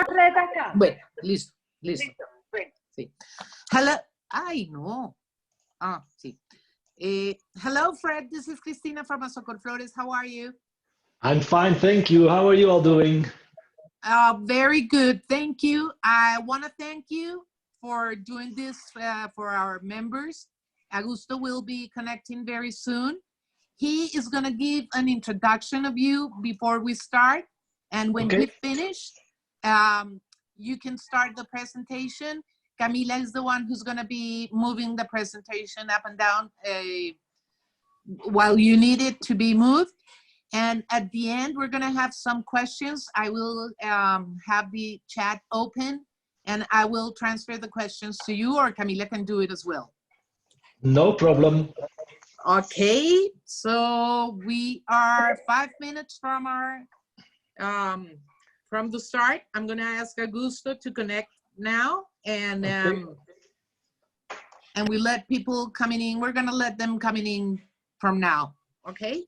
Fred acá. Bueno, listo, listo. Bueno. Sí. Hello. Ay, no. Ah, sí. Hello, Fred. This is Cristina from Flores. How are you? I'm fine, thank you. How are you all doing? Very good. Thank you. I want to thank you for doing this for our members. Augusto will be connecting very soon. He is going to give an introduction of you before we start. And when we finish, you can start the presentation. Camila is the one who's going to be moving the presentation up and down while you need it to be moved. And at the end, we're going to have some questions. I will have the chat open and I will transfer the questions to you, or Camila can do it as well. No problem. Okay, so we are 5 minutes from our from the start. I'm going to ask Augusto to connect now, and and we let people coming in. We're going to let them coming in from now. Okay.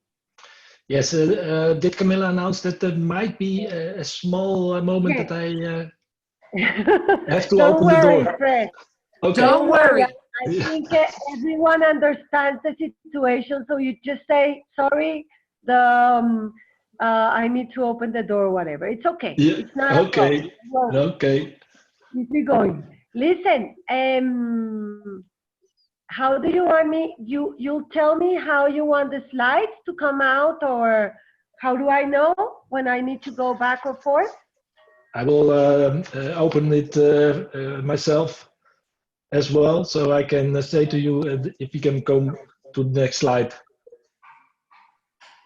Yes. Did Camilla announce that there might be a small moment that I have to open the door? Fred. Okay. Don't worry. I think everyone understands the situation, so you just say, sorry, I need to open the door or whatever. It's okay. Yeah. It's not Okay. a Okay. Keep going. Listen, how do you want me, you'll tell me how you want the slides to come out, or how do I know when I need to go back or forth? I will open it myself as well, so I can say to you if you can come to the next slide.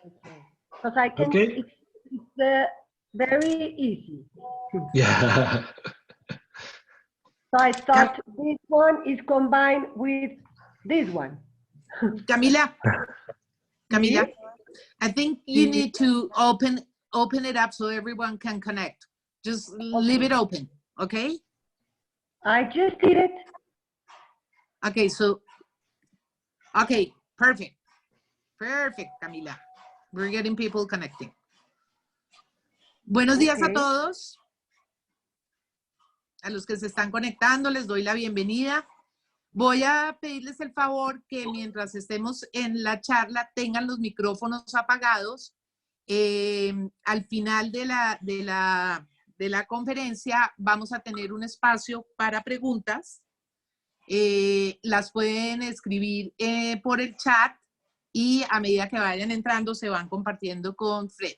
Okay. Because I can, Okay. it's very easy. Yeah. So I thought this one is combined with this one. Camila, I think you need to open it up so everyone can connect. Just leave it open, okay? I just did it. Okay, so, okay, perfect. Perfect, Camila. We're getting people connecting. Buenos días a todos. A los que se están conectando, les doy la bienvenida. Voy a pedirles el favor que mientras estemos en la charla tengan los micrófonos apagados. Al final de la conferencia vamos a tener un espacio para preguntas. Las pueden escribir por el chat y a medida que vayan entrando se van compartiendo con Fred.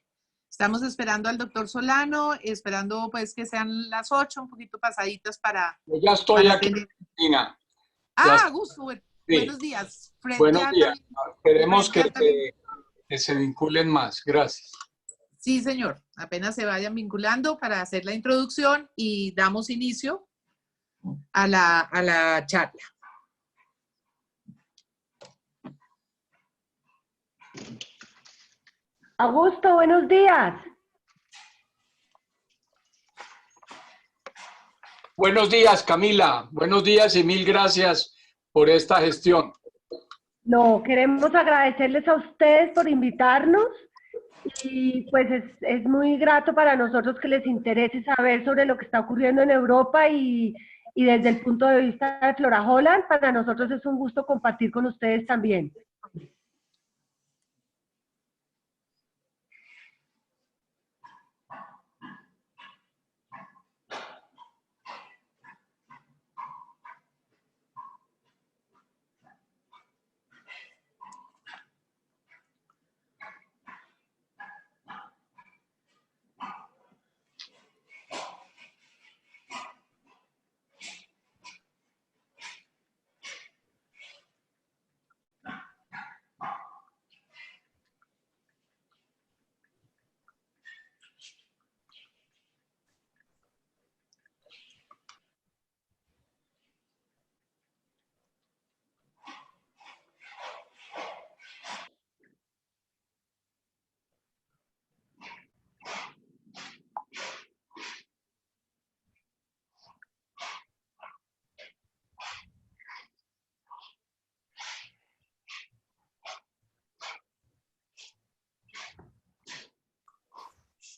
Estamos esperando al doctor Solano, esperando pues que sean las 8, un poquito pasaditas para... Ya estoy aquí, Cristina. Augusto, buenos días. Fred, buenos días. Esperemos Fred que se vinculen más. Gracias. Sí, señor. Apenas se vayan vinculando para hacer la introducción y damos inicio a la charla. Augusto, buenos días. Buenos días, Camila. Buenos días y mil gracias por esta gestión. No, queremos agradecerles a ustedes por invitarnos y pues es muy grato para nosotros que les interese saber sobre lo que está ocurriendo en Europa y desde el punto de vista de FloraHolland, para nosotros es un gusto compartir con ustedes también.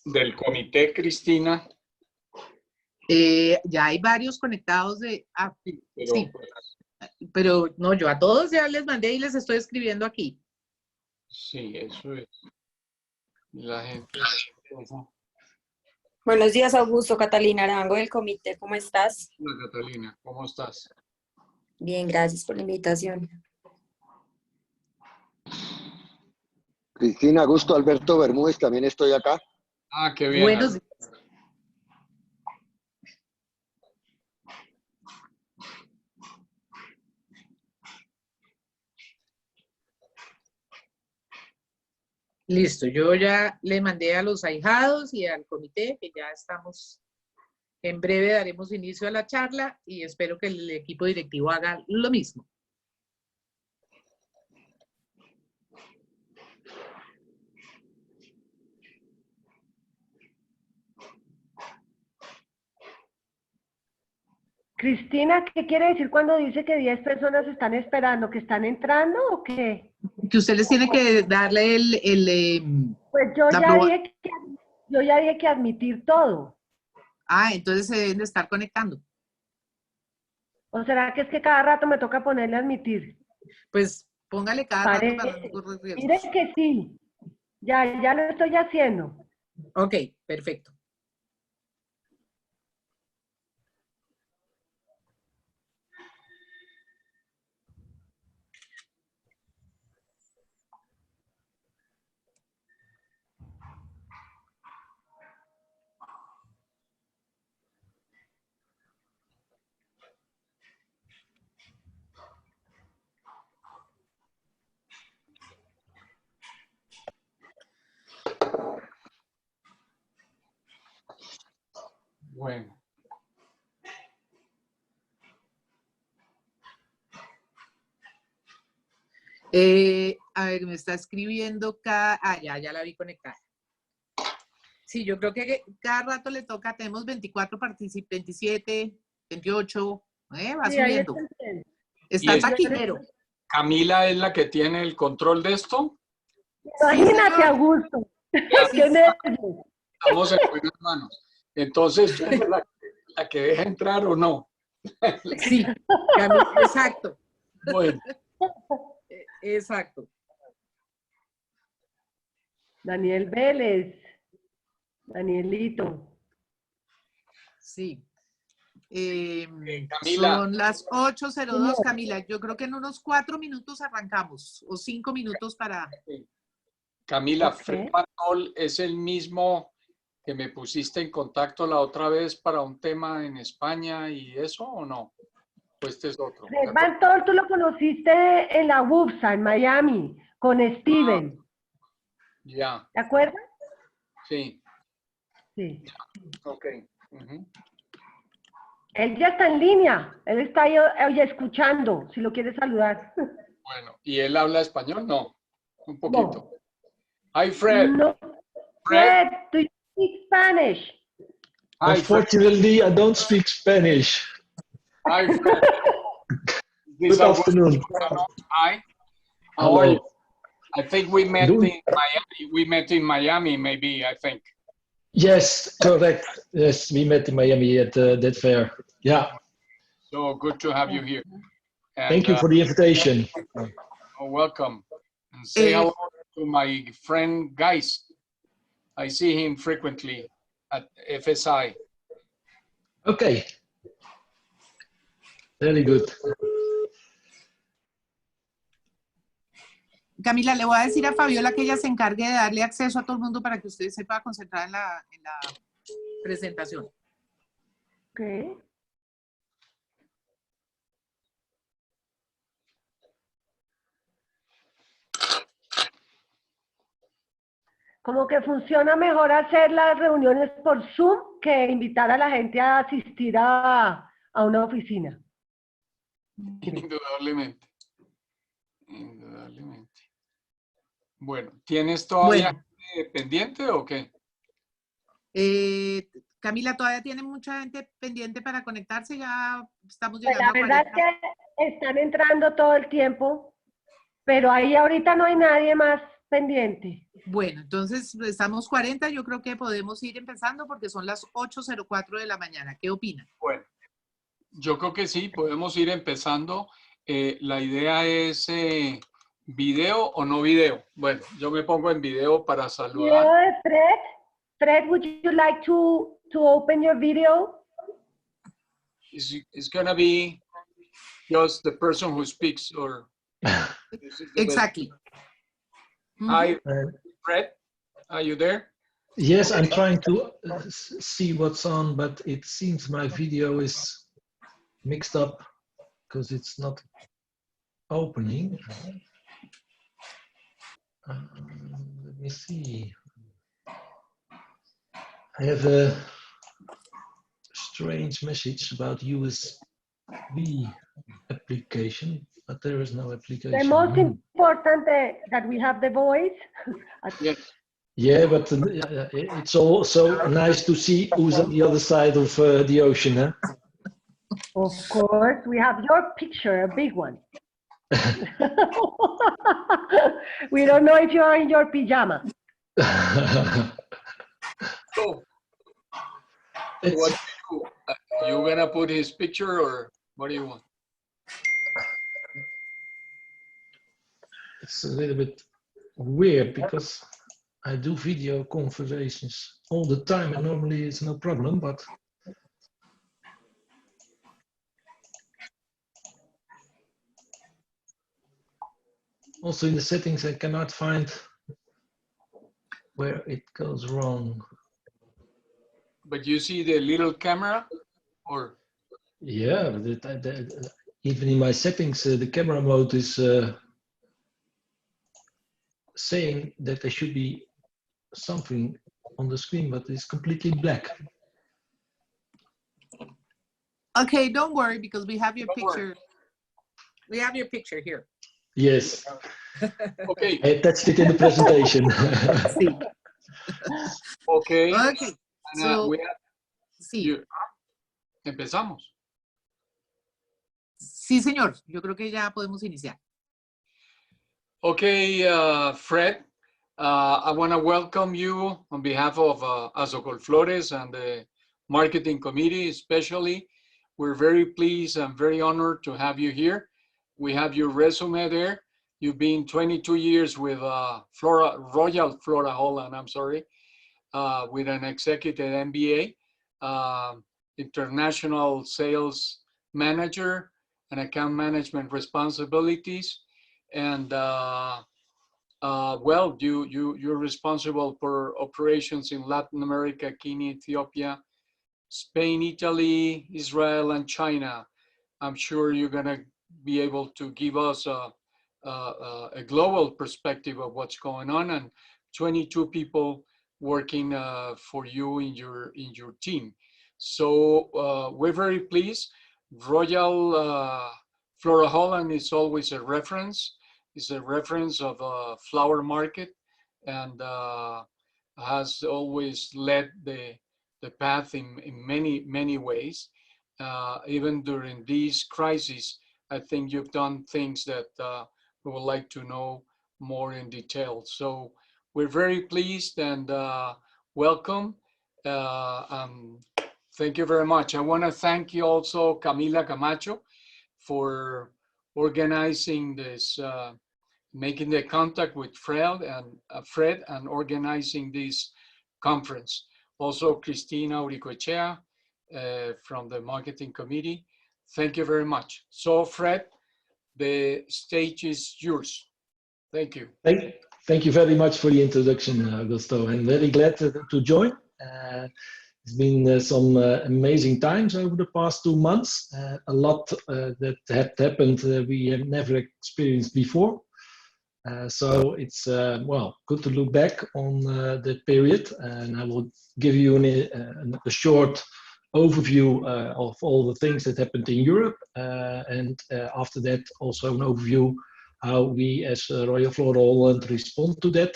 Del comité, Cristina, Ya hay varios conectados de... Pero, sí, pero no, yo a todos ya les mandé y les estoy escribiendo aquí. sí, eso es. La gente... Buenos días, Augusto. Catalina Arango del comité. ¿Cómo estás? Hola, Catalina, ¿cómo estás? Bien, gracias por la invitación. Cristina, Augusto, Alberto Bermúdez, también estoy acá. Ah, qué bien. Buenos días. Listo, yo ya le mandé a los ahijados y al comité que ya estamos, en breve daremos inicio a la charla y espero que el equipo directivo haga lo mismo. Cristina, ¿qué quiere decir cuando dice que 10 personas están esperando? ¿Que están entrando o qué? Que usted les tiene que darle Pues yo la ya dije que admitir todo. entonces se deben de estar conectando. ¿O será que es que cada rato me toca ponerle admitir? Pues póngale cada rato para Parece. no correr riesgos. Mire que sí. Ya lo estoy haciendo. Ok, perfecto. Bueno. A ver, me está escribiendo ya la vi conectada. Sí, yo creo que cada rato le toca, tenemos 24 participantes, 27, 28, va Sí, ahí subiendo. está bien. Está ¿Y taquillero. Camila es la que tiene el control de esto? Imagínate, señor. Augusto. Ya, Qué nervios. estamos en buenas manos. Entonces, ¿tú eres la que deja entrar o no? Sí, exacto, Bueno, exacto. Daniel Vélez. Danielito. Sí. Camila. Son las 8:02, Camila. Yo creo que en unos 4 minutos arrancamos, o 5 minutos para... Camila, Ok. Fred Bartol es el mismo que me pusiste en contacto la otra vez para un tema en España y eso, ¿o no? Pues este es otro. Fred Bartol, tú lo conociste en la UPSA, en Miami, con Steven. Ya, ¿Te acuerdas? sí, Sí. ok. Ujú. Él ya está en línea. Él está ahí hoy escuchando, si lo quieres saludar. Bueno, ¿y él habla español? No, un poquito. No. Hi, Fred. No. Fred. Fred, do you speak Spanish? Hi, Fred. Unfortunately, I don't speak Spanish. Hi, Fred. Good afternoon. Hi. How Hello. are you? I think we met Doing- in Miami. We met in Miami, maybe, I think. Yes, correct. Yes, we met in Miami at that fair. Yeah. So good to have you here. And, Thank you for the invitation. welcome. And say hello to my friend Gais. I see him frequently at FSI. Okay. Very good. Camila, le voy a decir a Fabiola que ella se encargue de darle acceso a todo el mundo para que usted se pueda concentrar en la presentación. Ok. Como que funciona mejor hacer las reuniones por Zoom que invitar a la gente a asistir a una oficina. Indudablemente. Indudablemente. Bueno, ¿tienes todavía pendiente o qué? Camila, ¿todavía tiene mucha gente pendiente para conectarse? Ya estamos Pues llegando la a verdad 40. es que están entrando todo el tiempo, pero ahí ahorita no hay nadie más pendiente. Bueno, entonces estamos 40, yo creo que podemos ir empezando porque son las 8:04 de la mañana. ¿Qué opina? Bueno, yo creo que sí, podemos ir empezando. La idea es video o no video. Bueno, yo me pongo en video para saludar. Video de Fred. Fred, would you like to open your video? It's gonna be just the person who speaks or... Exactly. Hi, Fred, are you there? Yes, I'm trying to see what's on, but it seems my video is mixed up because it's not opening. Let me see. I have a strange message about USB application, but there is no application. The most important that we have the voice. Yes. Yeah, but it's also nice to see who's on the other side of the ocean, huh? Of course, we have your picture, a big one. We don't know if you are in your pajama. So, what do you gonna put his picture or what do you want? It's a little bit weird because I do video conversations all the time and normally it's no problem, but also in the settings I cannot find where it goes wrong. But you see the little camera or? Yeah, even in my settings, the camera mode is saying that there should be something on the screen, but it's completely black. Okay, don't worry because we have your picture. We have your picture here. Yes. Okay. I attached it in the presentation. Okay. Okay. So, sí. Empezamos. Sí, señor. Yo creo que ya podemos iniciar. Okay, Fred, I want to welcome you on behalf of Azocol Flores and the Marketing Committee especially. We're very pleased and very honored to have you here. We have your resume there. You've been 22 years with Royal FloraHolland, I'm sorry, with an executive MBA, international sales manager and account management responsibilities. And well, you're responsible for operations in Latin America, Kenya, Ethiopia, Spain, Italy, Israel, and China. I'm sure you're gonna be able to give us a global perspective of what's going on, and 22 people working for you in your team. So we're very pleased. Royal FloraHolland is always a reference. It's a reference of a flower market and has always led the path in many ways. Even during these crises, I think you've done things that we would like to know more in detail. So we're very pleased and welcome. Thank you very much. I want to thank you also, Camila Camacho, for organizing this, making the contact with Fred and organizing this conference. Also, Cristina Uricoechea from the Marketing Committee. Thank you very much. So, Fred, the stage is yours. Thank you. Thank you very much for the introduction, Augusto. I'm very glad to join. It's been some amazing times over the past 2 months. A lot that had happened we have never experienced before. So it's, well, good to look back on the period, and I will give you a short overview of all the things that happened in Europe, and after that also an overview how we as Royal FloraHolland respond to that,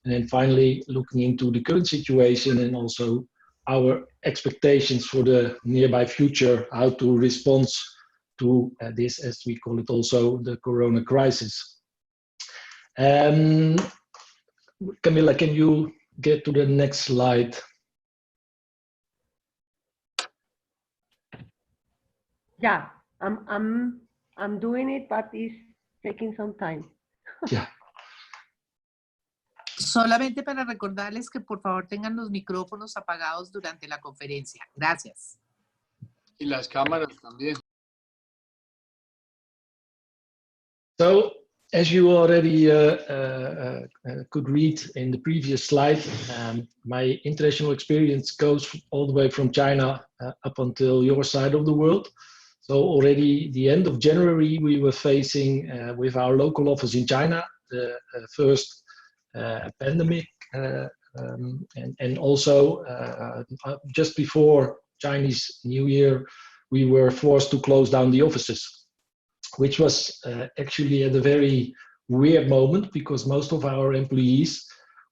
and then finally looking into the current situation and also our expectations for the nearby future, how to respond to this, as we call it also, the Corona crisis. Camilla, can you get to the next slide? Yeah, I'm doing it, but it's taking some time. Yeah. Solamente para recordarles que por favor tengan los micrófonos apagados durante la conferencia. Gracias. Y las cámaras también. So, as you already could read in the previous slide, my international experience goes all the way from China up until your side of the world. So already the end of January, we were facing with our local office in China, the first pandemic, and also just before Chinese New Year, we were forced to close down the offices, which was actually at a very weird moment because most of our employees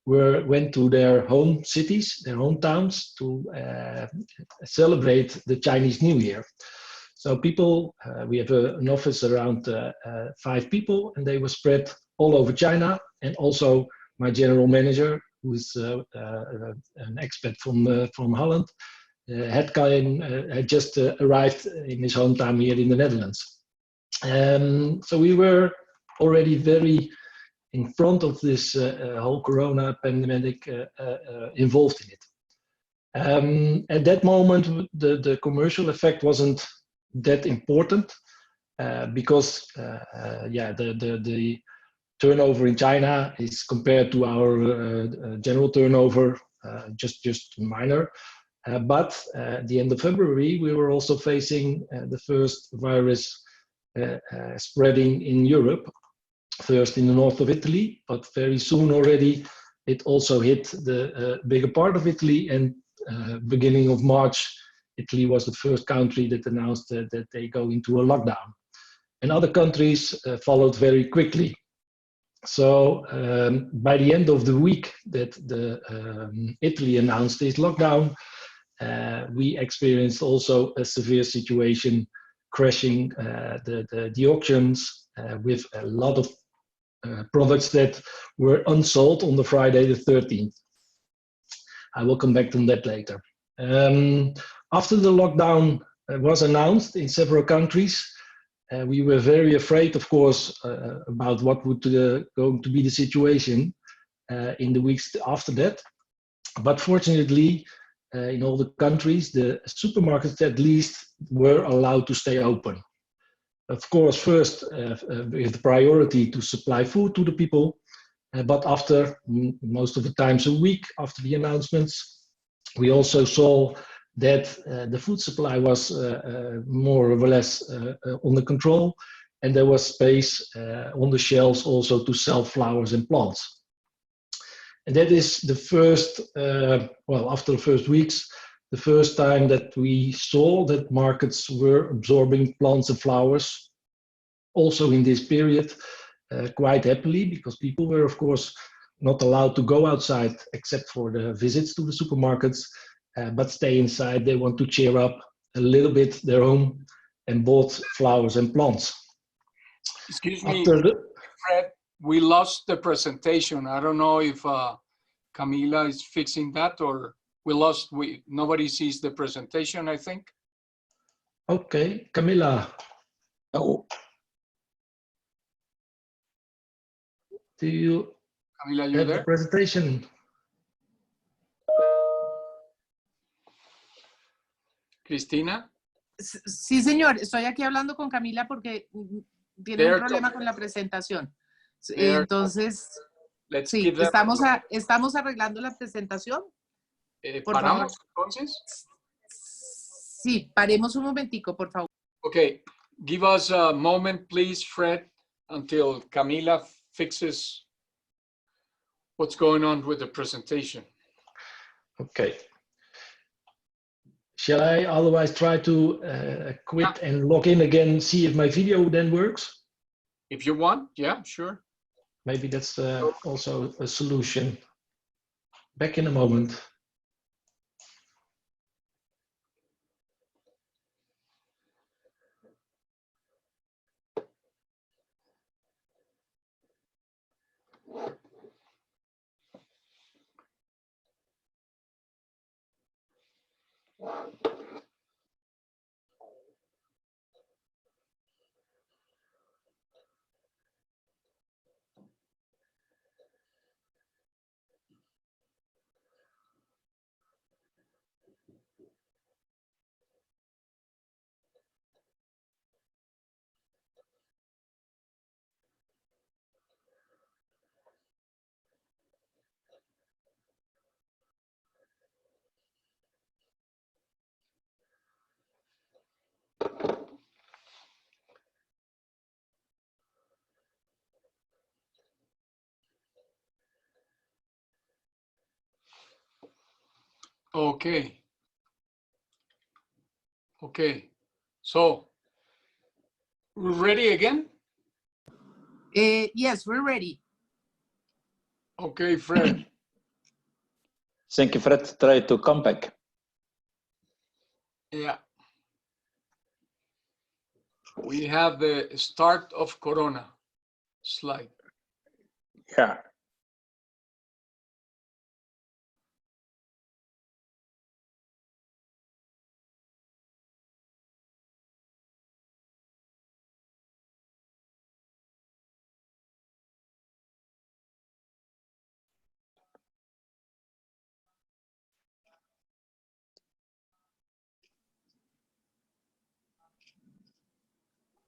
went to their home cities, their hometowns, to celebrate the Chinese New Year. So people, we have an office around 5 people, and they were spread all over China. And also my general manager, who is an expat from Holland, had just arrived in his hometown here in the Netherlands. So we were already very in front of this whole corona pandemic, involved in it. At that moment, the commercial effect wasn't that important because the turnover in China is compared to our general turnover just minor. But at the end of February, we were also facing the first virus spreading in Europe, first in the north of Italy, but very soon already it also hit the bigger part of Italy, and beginning of March, Italy was the first country that announced that they go into a lockdown. And other countries followed very quickly. So by the end of the week that Italy announced this lockdown, we experienced also a severe situation, crashing the auctions with a lot of products that were unsold on the Friday the 13th. I will come back to that later. After the lockdown was announced in several countries, we were very afraid, of course, about what would going to be the situation in the weeks after that. But fortunately, in all the countries, the supermarkets at least were allowed to stay open. Of course, first with the priority to supply food to the people, but after most of the times a week after the announcements, we also saw that the food supply was more or less under control, and there was space on the shelves also to sell flowers and plants. And that is the first, after the first weeks, the first time that we saw that markets were absorbing plants and flowers, also in this period, quite happily, because people were, of course, not allowed to go outside except for the visits to the supermarkets, but stay inside. They want to cheer up a little bit their home and bought flowers and plants. Excuse me, Fred, we lost the presentation. I don't know if Camila is fixing that, or nobody sees the presentation, I think. Okay, Camila. Oh, Do you Camila, you have there? the presentation? Cristina? Sí, señor. Estoy aquí hablando con Camila porque tiene un problema con la presentación. Entonces, sí, estamos arreglando la presentación. Por favor. ¿Paramos entonces? Sí, paremos un momentico, por favor. Okay, give us a moment, please, Fred, until Camila fixes what's going on with the presentation. Okay. Shall I otherwise try to quit and log in again, see if my video then works? If you want, yeah, sure. Maybe that's also a solution. Back in a moment. Okay. Okay. So, we're ready again? Yes, we're ready. Okay, Fred. Thank you, Fred. Try to come back. Yeah. We have the start of Corona slide. Yeah.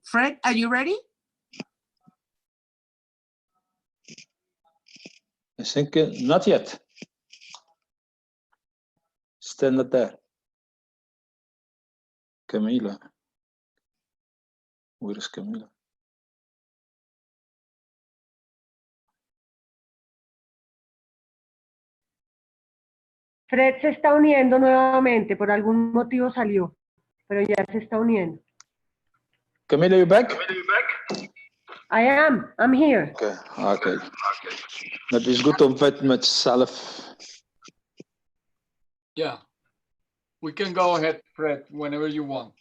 Fred, are you ready? I think not yet. Still not there. Camila. Where is Camila? Fred se está uniendo nuevamente, por algún motivo salió, pero ya se está uniendo. Camila, you back? I'm here. Okay, okay. Het is goed om met zelf. Yeah. We can go ahead, Fred, whenever you want.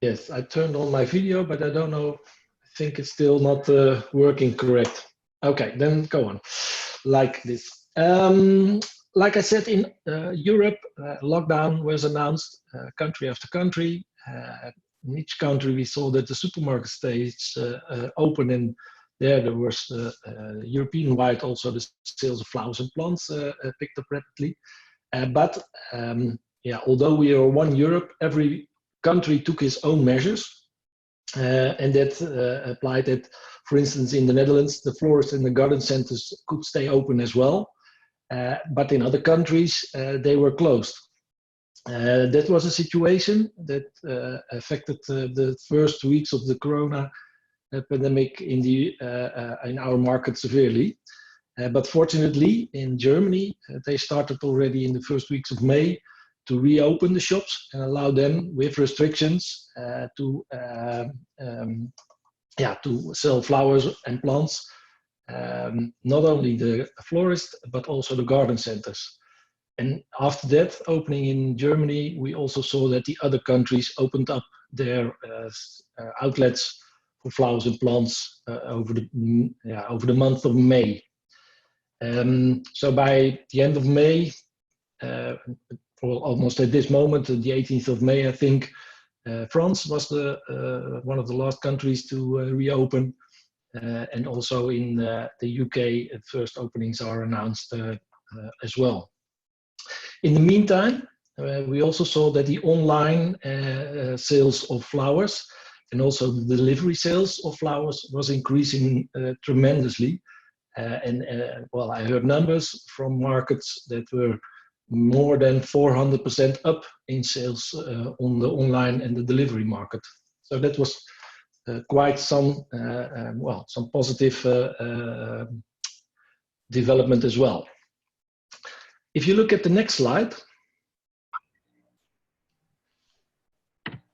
Yes, I turned on my video, but I don't know. I think it's still not working correct. Okay, then go on. Like this. Like I said, in Europe, lockdown was announced country after country. In each country, we saw that the supermarket stays open, and there was European-wide also the sales of flowers and plants picked up rapidly. But yeah, although we are one Europe, every country took its own measures, and that applied that, for instance, in the Netherlands, the florists and the garden centers could stay open as well. But in other countries, they were closed. That was a situation that affected the first weeks of the corona pandemic in our market severely. But fortunately, in Germany, they started already in the first weeks of May to reopen the shops and allow them with restrictions to sell flowers and plants. Not only the florist, but also the garden centers. And after that opening in Germany, we also saw that the other countries opened up their outlets for flowers and plants over the month of May. So by the end of May, almost at this moment, the 18th of May, I think, France was one of the last countries to reopen. And also in the UK, first openings are announced as well. In the meantime, we also saw that the online sales of flowers and also the delivery sales of flowers was increasing tremendously. Well, I heard numbers from markets that were more than 400% up in sales on the online and the delivery market. So that was quite some positive development as well. If you look at the next slide,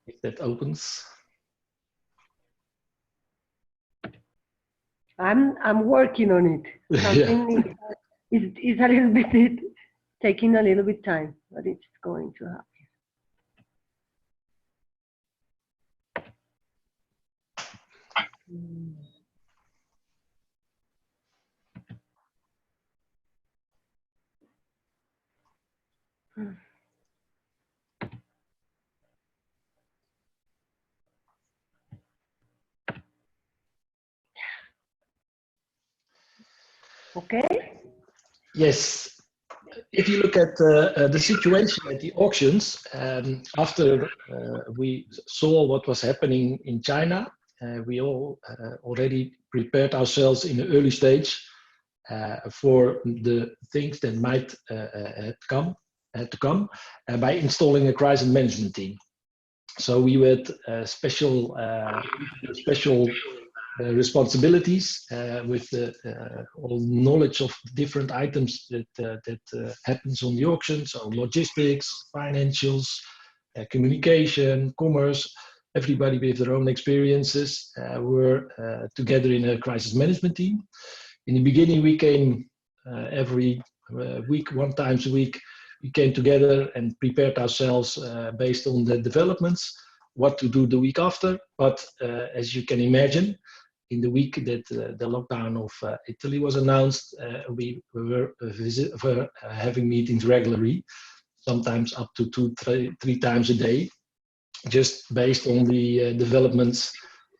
if that opens. I'm working on it. Something is a little bit taking a little bit time, but it's going to happen. Okay. Yes. If you look at the situation at the auctions, after we saw what was happening in China, we all already prepared ourselves in the early stage for the things that might come by installing a crisis management team. So we had special responsibilities with all knowledge of different items that happens on the auction. So logistics, financials, communication, commerce, everybody with their own experiences were together in a crisis management team. In the beginning, we came every week, one time a week, we came together and prepared ourselves based on the developments, what to do the week after. But as you can imagine, in the week that the lockdown of Italy was announced, we were having meetings regularly, sometimes up to three times a day, just based on the developments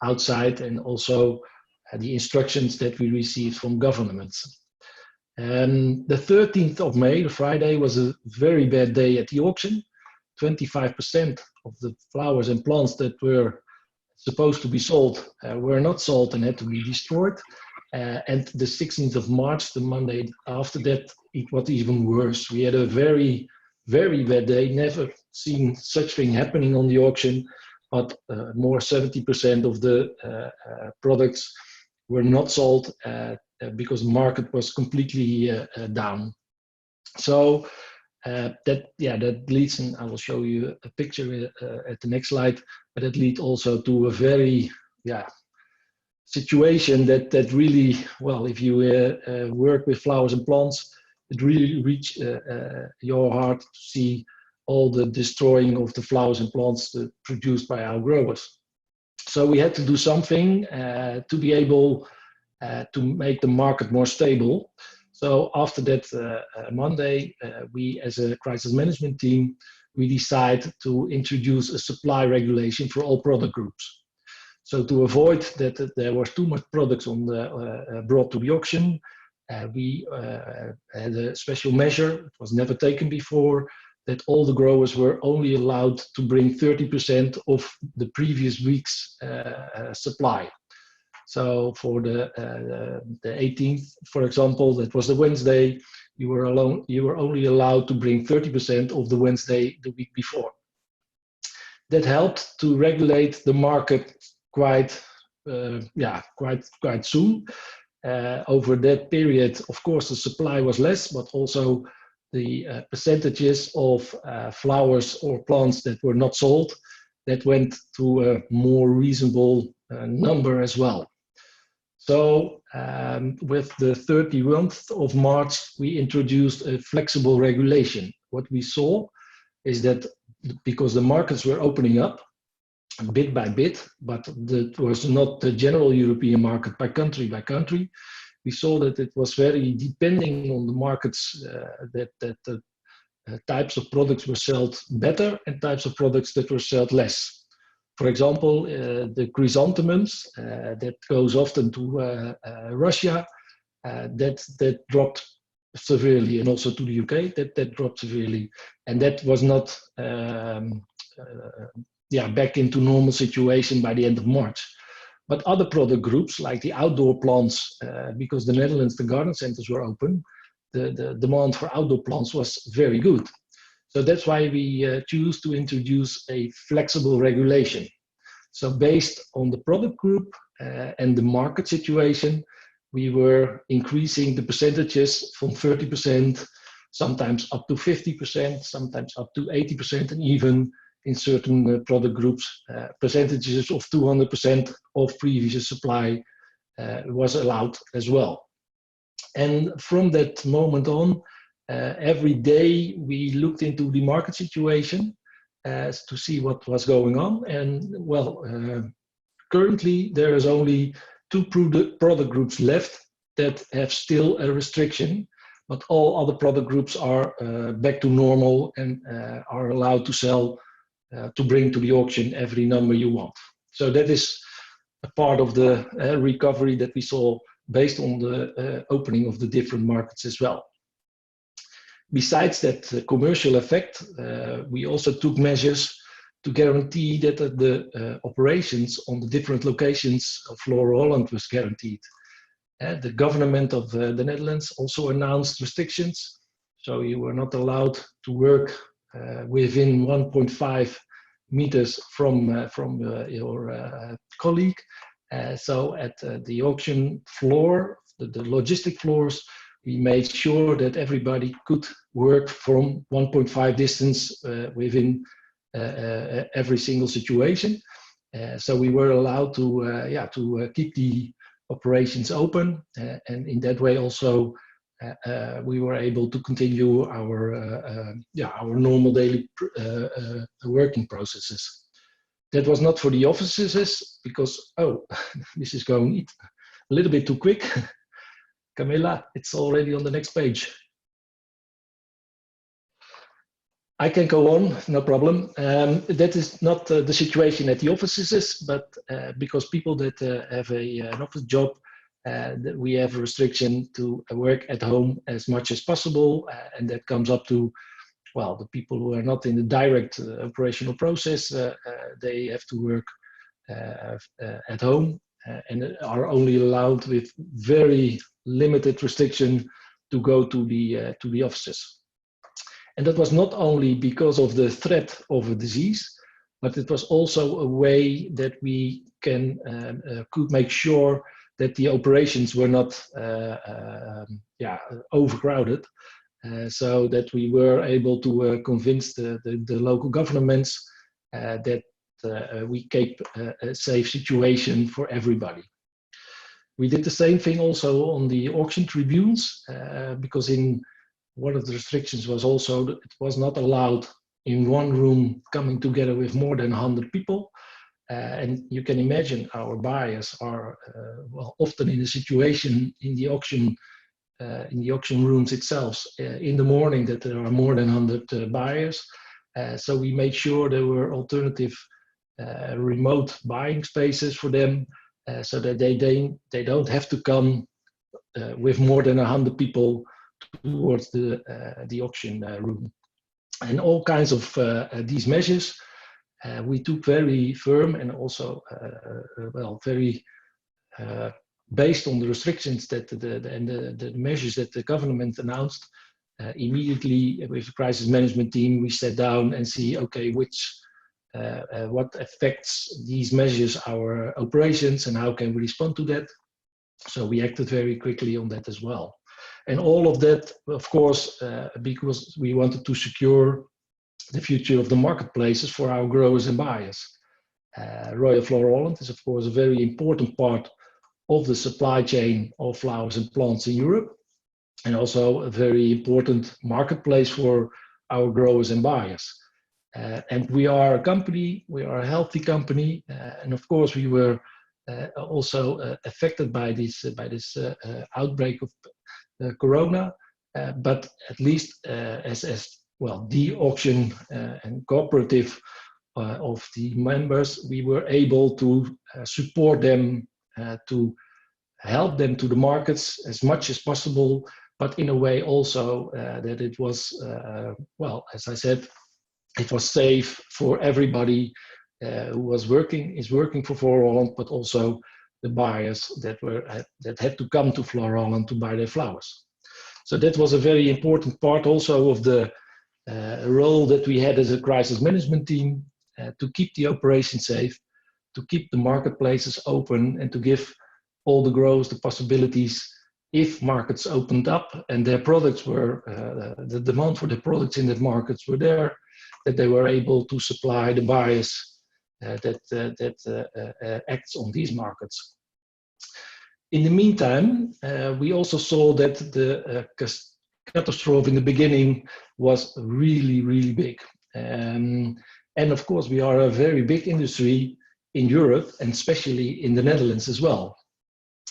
outside and also the instructions that we received from governments. The 13th of May, the Friday, was a very bad day at the auction. 25% of the flowers and plants that were supposed to be sold were not sold and had to be destroyed. And the 16th of March, the Monday after that, it was even worse. We had a very, very bad day. Never seen such thing happening on the auction, but more 70% of the products were not sold because the market was completely down. So that leads, and I will show you a picture at the next slide, but it leads also to a very situation that really, well, if you work with flowers and plants, it really reach your heart to see all the destroying of the flowers and plants produced by our growers. So we had to do something to be able to make the market more stable. So after that Monday, we as a crisis management team, we decided to introduce a supply regulation for all product groups. So to avoid that there was too much products on the brought to the auction, we had a special measure, it was never taken before, that all the growers were only allowed to bring 30% of the previous week's supply. So for the 18th, for example, that was the Wednesday, you were only allowed to bring 30% of the Wednesday the week before. That helped to regulate the market quite soon. Over that period, of course, the supply was less, but also the percentages of flowers or plants that were not sold, that went to a more reasonable number as well. So with the 31st of March, we introduced a flexible regulation. What we saw is that because the markets were opening up bit by bit, but that was not the general European market by country, we saw that it was very depending on the markets that types of products were sold better and types of products that were sold less. For example, the chrysanthemums that goes often to Russia, that dropped severely, and also to the UK, that dropped severely, and that was not back into normal situation by the end of March. But other product groups like the outdoor plants, because the Netherlands, the garden centers were open, the demand for outdoor plants was very good. So that's why we choose to introduce a flexible regulation. So based on the product group and the market situation, we were increasing the percentages from 30%, sometimes up to 50%, sometimes up to 80%, and even in certain product groups, percentages of 200% of previous supply was allowed as well. And from that moment on, every day we looked into the market situation to see what was going on. And well, currently there is only 2 product groups left that have still a restriction, but all other product groups are back to normal and are allowed to sell, to bring to the auction every number you want. So that is a part of the recovery that we saw based on the opening of the different markets as well. Besides that commercial effect, we also took measures to guarantee that the operations on the different locations of FloraHolland was guaranteed. The government of the Netherlands also announced restrictions, so you were not allowed to work within 1.5 meters from your colleague, So at the auction floor, the logistic floors, we made sure that everybody could work from 1.5 distance within every single situation. So we were allowed to keep the operations open, and in that way also we were able to continue our normal daily working processes. That was not for the offices because, oh, this is going a little bit too quick. Camilla, it's already on the next page. I can go on, no problem. That is not the situation at the offices, but because people that have an office job, we have a restriction to work at home as much as possible, and that comes up to, well, the people who are not in the direct operational process, they have to work at home and are only allowed with very limited restriction to go to the offices. And that was not only because of the threat of a disease, but it was also a way that we could make sure that the operations were not overcrowded, so that we were able to convince the local governments that we keep a safe situation for everybody. We did the same thing also on the auction tribunes, because in one of the restrictions was also that it was not allowed in one room coming together with more than 100 people. And you can imagine our buyers are often in a situation in the auction rooms itself in the morning that there are more than 100 buyers. So we made sure there were alternative remote buying spaces for them, so that they don't have to come with more than 100 people towards the auction room. And all kinds of these measures we took very firm and also very based on the restrictions that the measures that the government announced. Immediately with the crisis management team, we sat down and see, okay, what affects these measures our operations and how can we respond to that. So we acted very quickly on that as well. And all of that, of course, because we wanted to secure the future of the marketplaces for our growers and buyers. Royal FloraHolland is, of course, a very important part of the supply chain of flowers and plants in Europe, and also a very important marketplace for our growers and buyers. And we are a company, we are a healthy company, and of course we were also affected by this outbreak of Corona, but at least as well, the auction and cooperative of the members, we were able to support them, to help them to the markets as much as possible, but in a way also that it was, well, as I said, it was safe for everybody who is working for FloraHolland, but also the buyers that had to come to FloraHolland to buy their flowers. So that was a very important part also of the role that we had as a crisis management team, to keep the operation safe, to keep the marketplaces open, and to give all the growers the possibilities, if markets opened up and their products were, the demand for the products in the markets were there, that they were able to supply the buyers that acts on these markets. In the meantime, we also saw that the catastrophe in the beginning was really, really big. And of course, we are a very big industry in Europe, and especially in the Netherlands as well.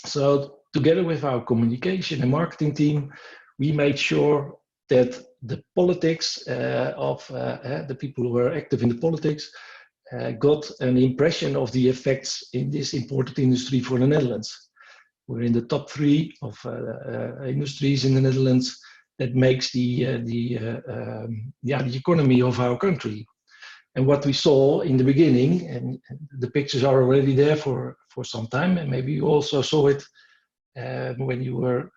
So together with our communication and marketing team, we made sure that the politics of the people who were active in the politics got an impression of the effects in this important industry for the Netherlands. We're in the top 3 of industries in the Netherlands that makes the economy of our country. And what we saw in the beginning, and the pictures are already there for some time, and maybe you also saw it when you were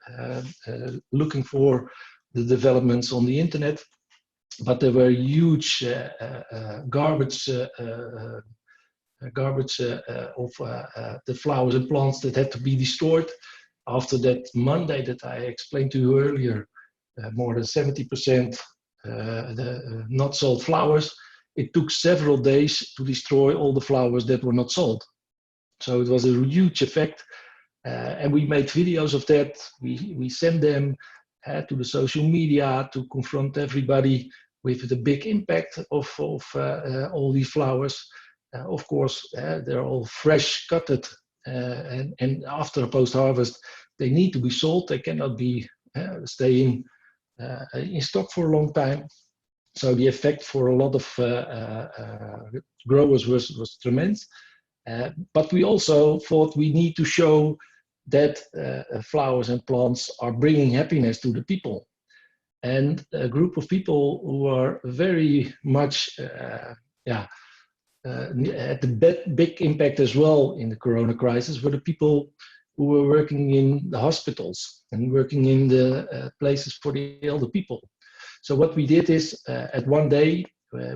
looking for the developments on the internet, but there were huge garbage garbage of the flowers and plants that had to be destroyed. After that Monday that I explained to you earlier, more than 70% the not sold flowers. It took several days to destroy all the flowers that were not sold. So it was a huge effect, and we made videos of that. We sent them to the social media to confront everybody with the big impact of all these flowers. Of course, they're all fresh cutted, and after post-harvest, they need to be sold. They cannot be staying in stock for a long time. So the effect for a lot of growers was tremendous. But we also thought we need to show that flowers and plants are bringing happiness to the people. And a group of people who are very much had the big impact as well in the Corona crisis were the people who were working in the hospitals and working in the places for the elder people. So what we did is, at one day,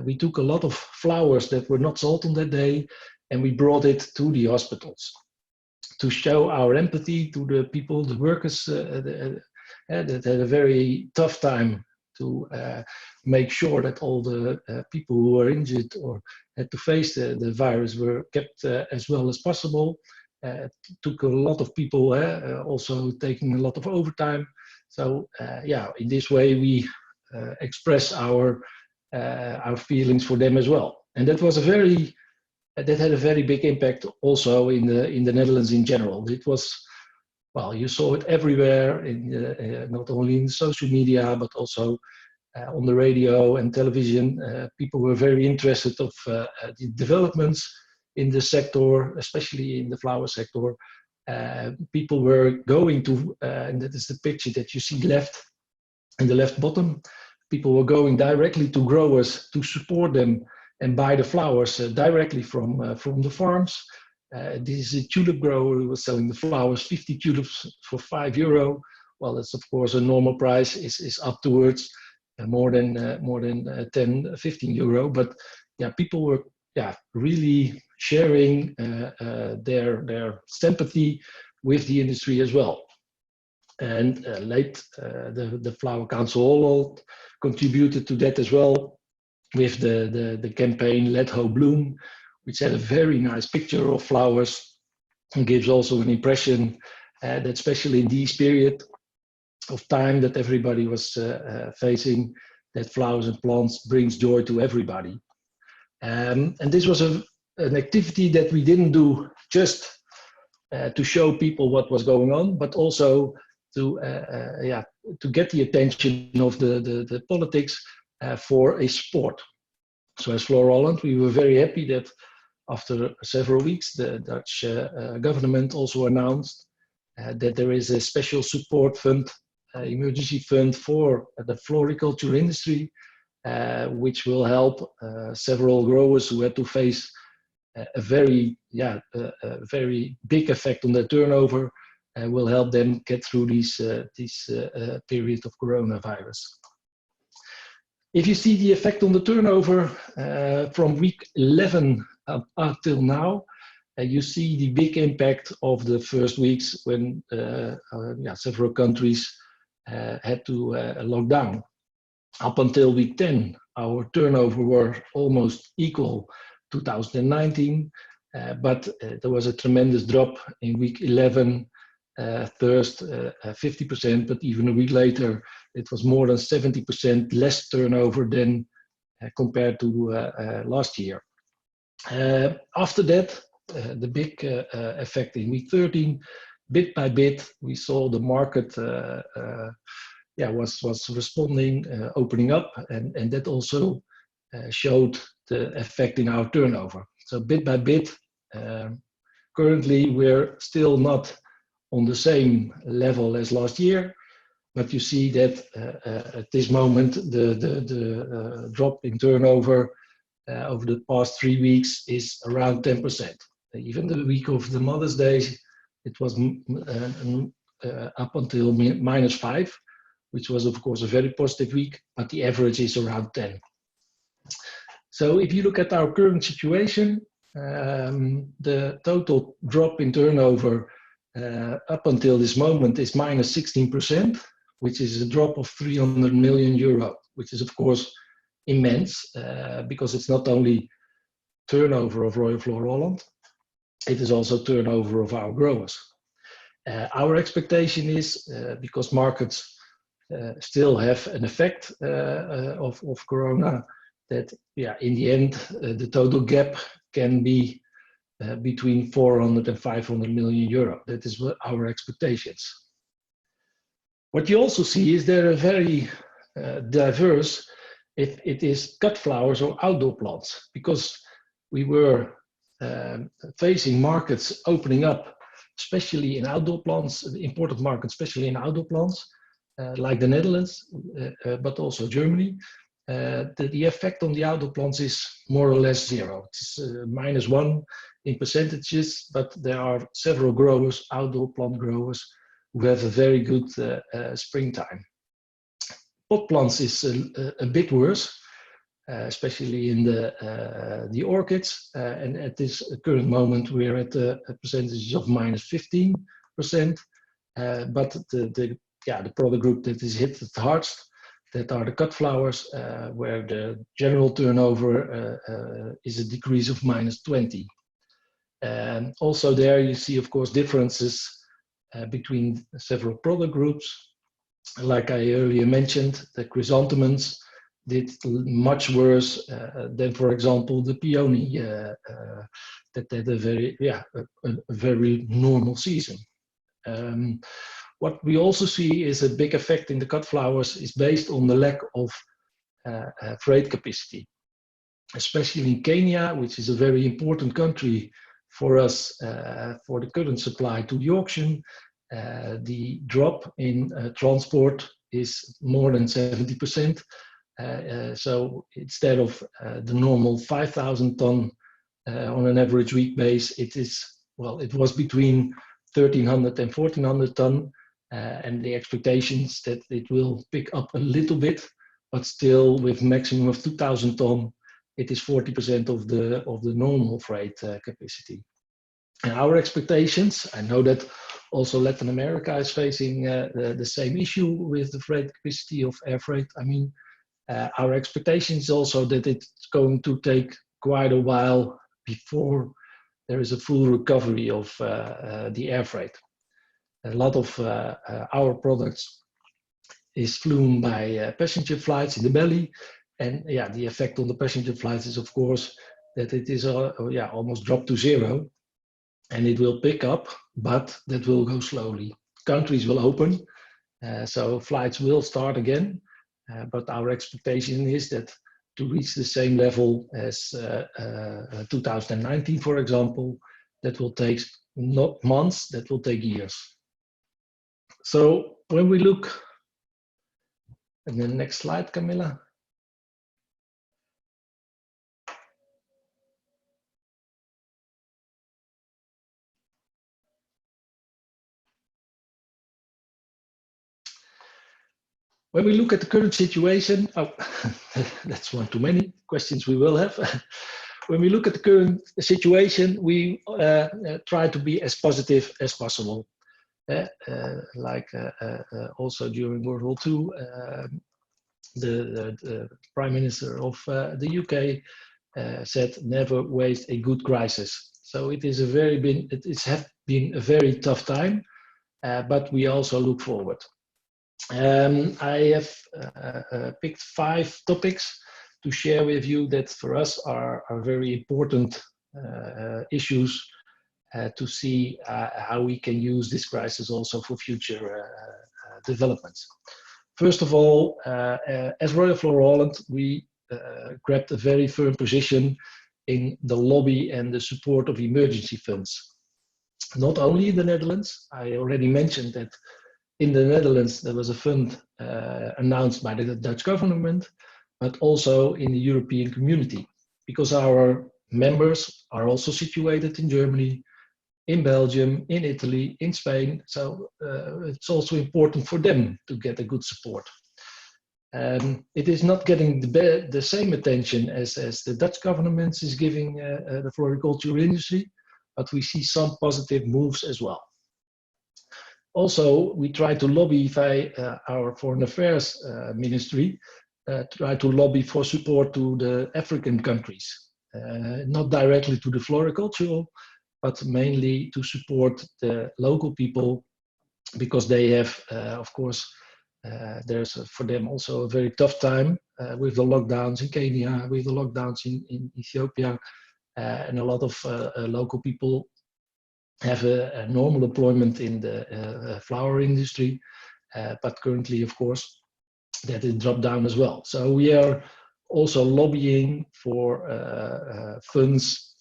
we took a lot of flowers that were not sold on that day, and we brought it to the hospitals to show our empathy to the people, the workers that had a very tough time to make sure that all the people who were injured or had to face the virus were kept as well as possible. It took a lot of people also taking a lot of overtime. So in this way we express our feelings for them as well. And that was that had a very big impact also in the Netherlands in general. It was, well, you saw it everywhere, not only in social media, but also on the radio and television. People were very interested of the developments in the sector, especially in the flower sector. People were going to, and that is the picture that you see left in the left bottom, people were going directly to growers to support them and buy the flowers directly from the farms. This is a tulip grower who was selling the flowers, 50 tulips for €5. Well, that's of course a normal price, is afterwards more than 10, 15 euro. But yeah, people were really sharing their sympathy with the industry as well. And the Flower Council Holland contributed to that as well with the campaign Let Hope Bloom, which had a very nice picture of flowers and gives also an impression that especially in this period of time that everybody was facing, that flowers and plants brings joy to everybody. And this was an activity that we didn't do just to show people what was going on, but also to get the attention of the politics for a sport. So as FloraHolland, we were very happy that after several weeks, the Dutch government also announced that there is a special support fund, emergency fund for the floriculture industry, which will help several growers who had to face a very big effect on their turnover, and will help them get through this period of coronavirus. If you see the effect on the turnover from week 11 up until now, you see the big impact of the first weeks when several countries had to lock down. Up until week 10, our turnover were almost equal to 2019, but there was a tremendous drop in week 11. First 50%, but even a week later, it was more than 70% less turnover than compared to last year. After that, the big effect in week 13, bit by bit, we saw the market was responding, opening up, and that also showed the effect in our turnover. So bit by bit, currently we're still not on the same level as last year, but you see that at this moment the drop in turnover over the past 3 weeks is around 10%. Even the week of the Mother's Day, it was up until -5, which was of course a very positive week, but the average is around 10. So if you look at our current situation, the total drop in turnover up until this moment is minus 16%, which is a drop of 300 million euro, which is of course immense because it's not only turnover of Royal FloraHolland, it is also turnover of our growers. Our expectation is, because markets still have an effect of Corona, that in the end, the total gap can be between 400 and 500 million euro. That is what our expectations. What you also see is they're very diverse if it is cut flowers or outdoor plants, because we were facing markets opening up, especially in outdoor plants, the important markets, especially in outdoor plants, like the Netherlands, but also Germany. The effect on the outdoor plants is more or less zero. It's -1 in percentages, but there are several growers, outdoor plant growers, who have a very good springtime. Pot plants is a bit worse, especially in the orchids, and at this current moment we're at a percentage of -15%. But the product group that is hit the hardest, that are the cut flowers, where the general turnover is a decrease of -20. Also there you see, of course, differences between several product groups. Like I earlier mentioned, the chrysanthemums did much worse than, for example, the peony that had a very normal season. What we also see is a big effect in the cut flowers is based on the lack of freight capacity, especially in Kenya, which is a very important country for us for the current supply to the auction. The drop in transport is more than 70%. So instead of the normal 5,000 ton on an average week base, it was between 1,300 and 1,400 ton, and the expectations that it will pick up a little bit, but still with maximum of 2,000 ton, it is 40% of the normal freight capacity. And our expectations, I know that also Latin America is facing the same issue with the freight capacity of air freight. I mean, our expectation is also that it's going to take quite a while before there is a full recovery of the air freight. A lot of our products is flown by passenger flights in the belly, and the effect on the passenger flights is, of course, that it is almost dropped to zero, and it will pick up, but that will go slowly. Countries will open, so flights will start again. But our expectation is that to reach the same level as 2019, for example, that will take not months, that will take years. So when we look at the next slide, Camilla. When we look at the current situation, that's one too many questions we will have. When we look at the current situation, we try to be as positive as possible. Also during World War II, the Prime Minister of the UK said, "Never waste a good crisis." So it has been a very tough time, but we also look forward. I have picked 5 topics to share with you that for us are very important issues to see how we can use this crisis also for future developments. First of all, as Royal FloraHolland, we grabbed a very firm position in the lobby and the support of emergency funds. Not only in the Netherlands, I already mentioned that in the Netherlands, there was a fund announced by the Dutch government, but also in the European community, because our members are also situated in Germany, in Belgium, in Italy, in Spain. So it's also important for them to get a good support. It is not getting the same attention as the Dutch government is giving the floriculture industry, but we see some positive moves as well. Also, we try to lobby via our Foreign Affairs Ministry, try to lobby for support to the African countries, not directly to the floricultural, but mainly to support the local people, because they have, of course, there's for them also a very tough time with the lockdowns in Kenya, with the lockdowns in Ethiopia, and a lot of local people have a normal employment in the flower industry, but currently, of course, that has dropped down as well. So we are also lobbying for funds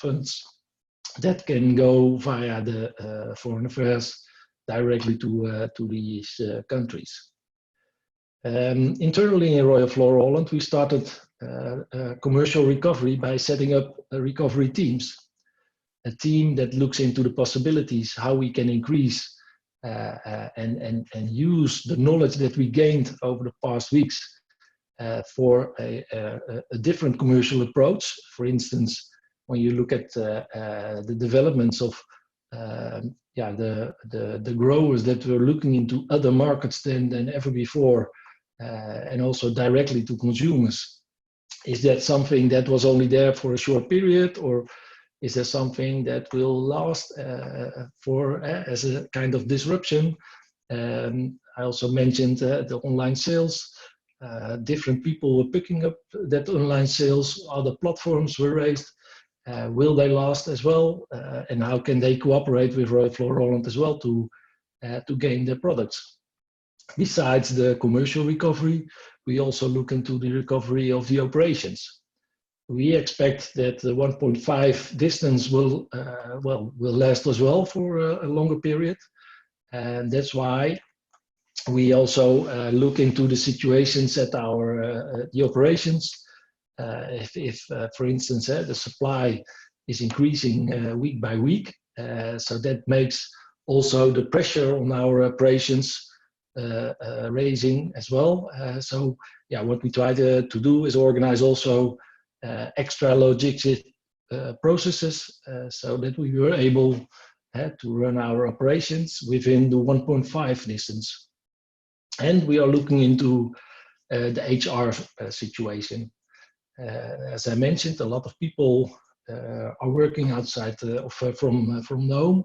that can go via the Foreign Affairs directly to these countries. Internally in Royal FloraHolland, we started commercial recovery by setting up recovery teams. A team that looks into the possibilities, how we can increase and use the knowledge that we gained over the past weeks for a different commercial approach. For instance, when you look at the developments of the growers that were looking into other markets than ever before, and also directly to consumers, is that something that was only there for a short period, or is there something that will last as a kind of disruption? I also mentioned the online sales. Different people were picking up that online sales. Other platforms were raised. Will they last as well? And how can they cooperate with Royal FloraHolland as well to gain their products? Besides the commercial recovery, we also look into the recovery of the operations. We expect that the 1.5 distance will last as well for a longer period, and that's why we also look into the situations at our the operations. If for instance, the supply is increasing week by week, so that makes also the pressure on our operations raising as well. So yeah, what we try to do is organize also extra logistic processes so that we were able to run our operations within the 1.5 distance. And we are looking into the HR situation. As I mentioned, a lot of people are working outside from home,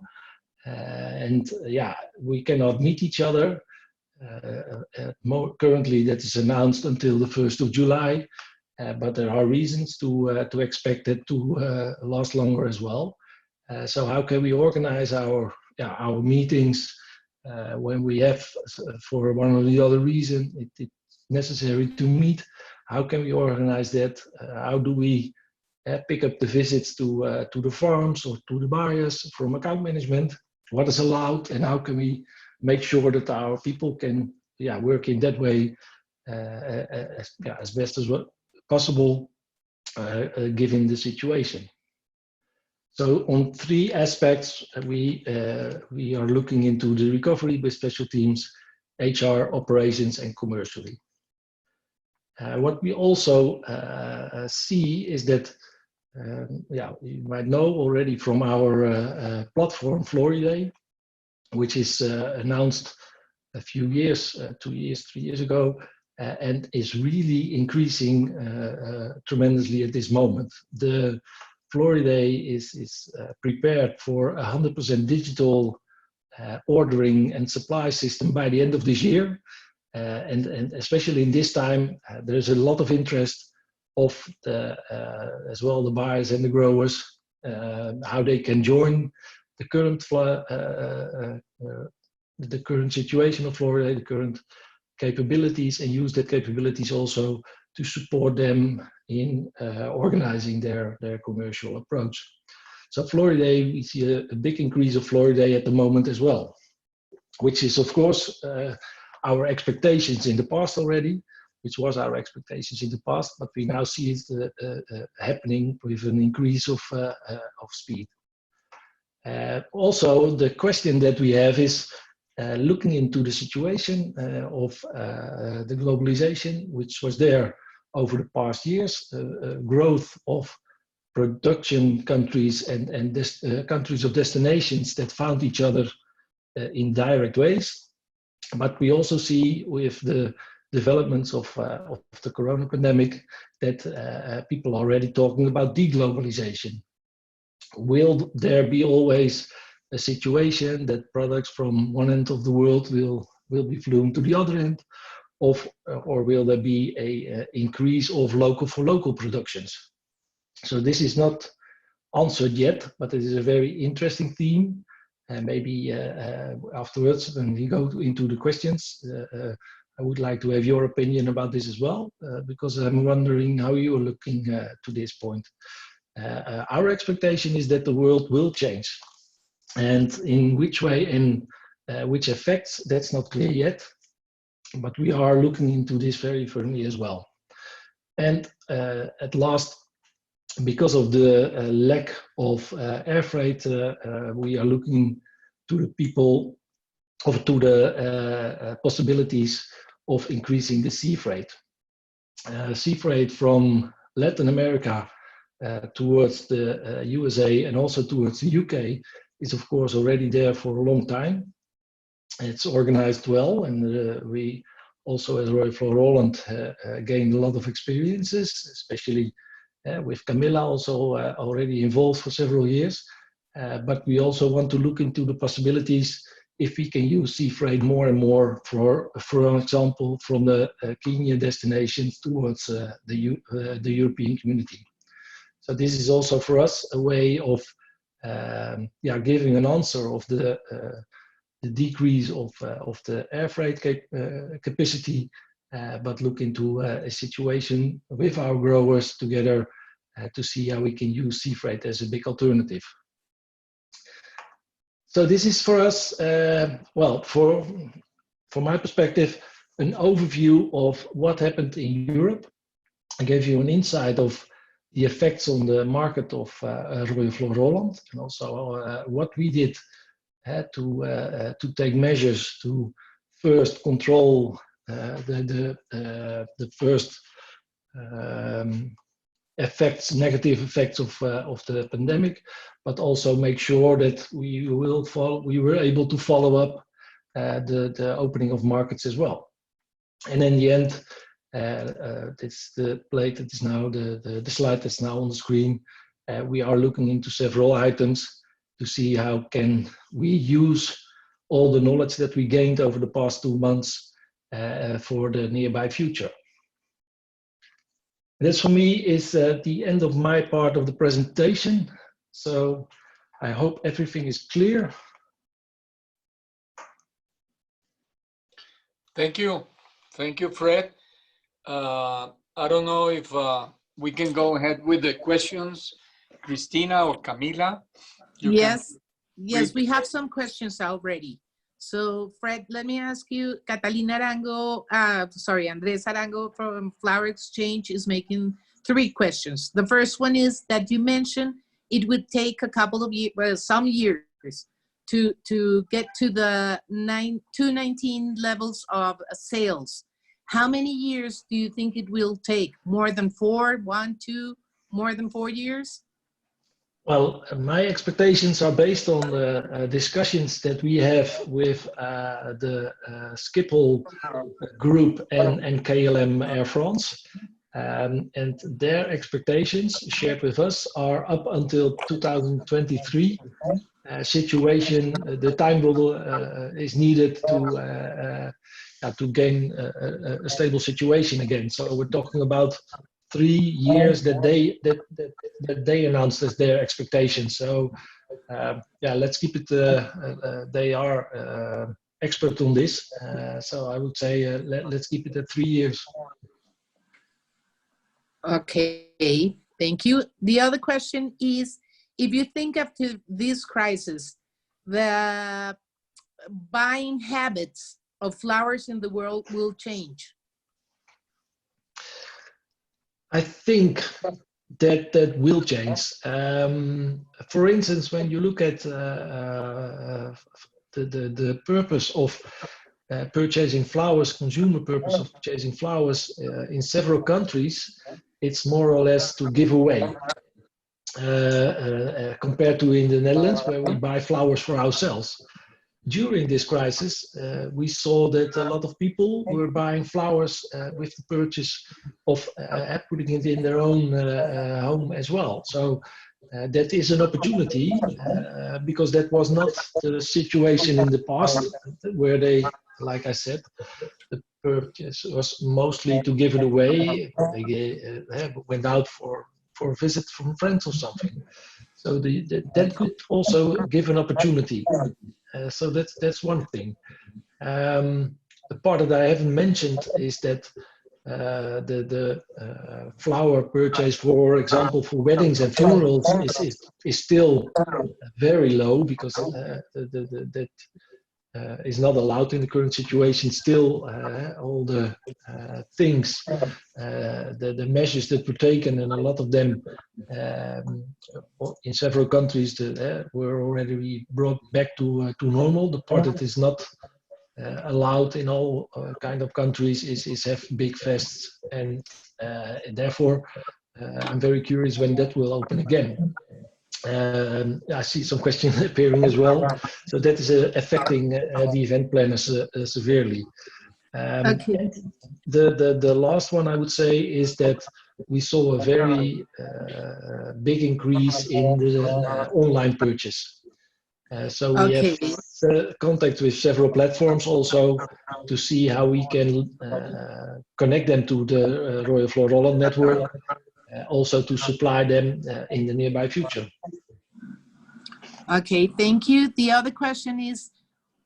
and yeah, we cannot meet each other. Currently, that is announced until the 1st of July, but there are reasons to expect it to last longer as well. So how can we organize our meetings when we have, for one or the other reason, it's necessary to meet? How can we organize that? How do we pick up the visits to the farms or to the buyers from account management? What is allowed, and how can we make sure that our people can work in that way as best as possible given the situation? So on 3 aspects, we are looking into the recovery with special teams, HR, operations, and commercially. What we also see is that, you might know already from our platform, Floriday, which is announced a few years, 2 years, 3 years ago, and is really increasing tremendously at this moment. The Floriday is prepared for 100% digital ordering and supply system by the end of this year. And especially in this time, there's a lot of interest of as well the buyers and the growers, how they can join the current situation of Floriday, the current capabilities, and use that capabilities also to support them in organizing their commercial approach. So Floriday, we see a big increase of Floriday at the moment as well, which is of course our expectations in the past already, which was our expectations in the past, but we now see it happening with an increase of speed. Also, the question that we have is, looking into the situation of the globalization, which was there over the past years, growth of production countries and countries of destinations that found each other in direct ways. But we also see with the developments of the corona pandemic that people are already talking about deglobalization. Will there be always a situation that products from one end of the world will be flown to the other end, or will there be a increase of local for local productions? So this is not answered yet, but it is a very interesting theme. And maybe afterwards, when we go into the questions, I would like to have your opinion about this as well, because I'm wondering how you are looking to this point. Our expectation is that the world will change. And in which way and which effects, that's not clear yet. But we are looking into this very firmly as well. And at last, because of the lack of air freight, we are looking to the people, or to the possibilities of increasing the sea freight. Sea freight from Latin America towards the USA and also towards the UK is of course already there for a long time. It's organized well, and we also as Royal FloraHolland gained a lot of experiences, especially with Camilla also already involved for several years. But we also want to look into the possibilities if we can use sea freight more and more, for example, from the Kenya destinations towards the European community. So this is also for us a way of giving an answer of the decrease of the air freight capacity, but look into a situation with our growers together to see how we can use sea freight as a big alternative. So this is for us, well, from my perspective, an overview of what happened in Europe. I gave you an insight of the effects on the market of Royal FloraHolland, and also what we did to take measures to first control the first negative effects of the pandemic, but also make sure that we were able to follow up the opening of markets as well. And in the end, it's the plate that is now the slide that's now on the screen. We are looking into several items to see how can we use all the knowledge that we gained over the past 2 months for the nearby future. This for me is the end of my part of the presentation. So I hope everything is clear. Thank you. Thank you, Fred. I don't know if we can go ahead with the questions. Cristina or Camila? Yes, we have some questions already. So Fred, let me ask you, Catalina Arango, Andres Arango from Flower Exchange is making 3 questions. The first one is that you mentioned it would take a couple of years, well, some years to get to the 2019 levels of sales. How many years do you think it will take? More than 4, 1, 2, more than 4 years? Well, my expectations are based on the discussions that we have with the Schiphol group and KLM Air France. And their expectations shared with us are up until 2023. Situation, the time is needed to gain a stable situation again. So we're talking about 3 years that they announced as their expectations. So let's keep it. They are expert on this, so I would say let's keep it at 3 years. Okay, thank you. The other question is, if you think after this crisis, the buying habits of flowers in the world will change? I think that will change. For instance, when you look at the purpose of purchasing flowers, consumer purpose of purchasing flowers in several countries, it's more or less to give away. Compared to in the Netherlands, where we buy flowers for ourselves. During this crisis, we saw that a lot of people were buying flowers with the purchase of putting it in their own home as well. So that is an opportunity because that was not the situation in the past, where they, like I said, the purchase was mostly to give it away. They went out for a visit from friends or something. So that could also give an opportunity. So that's one thing. The part that I haven't mentioned is that the flower purchase, for example, for weddings and funerals is still very low because that is not allowed in the current situation. Still, all the things, the measures that were taken, and a lot of them in several countries were already brought back to normal. The part that is not allowed in all kind of countries is have big fests, and therefore I'm very curious when that will open again. I see some questions appearing as well, so that is affecting the event planners severely. Okay. The last one I would say is that we saw a very big increase in the online purchase. So we have contact with several platforms also to see how we can connect them to the Royal FloraHolland network, also to supply them in the nearby future. Okay, thank you. The other question is,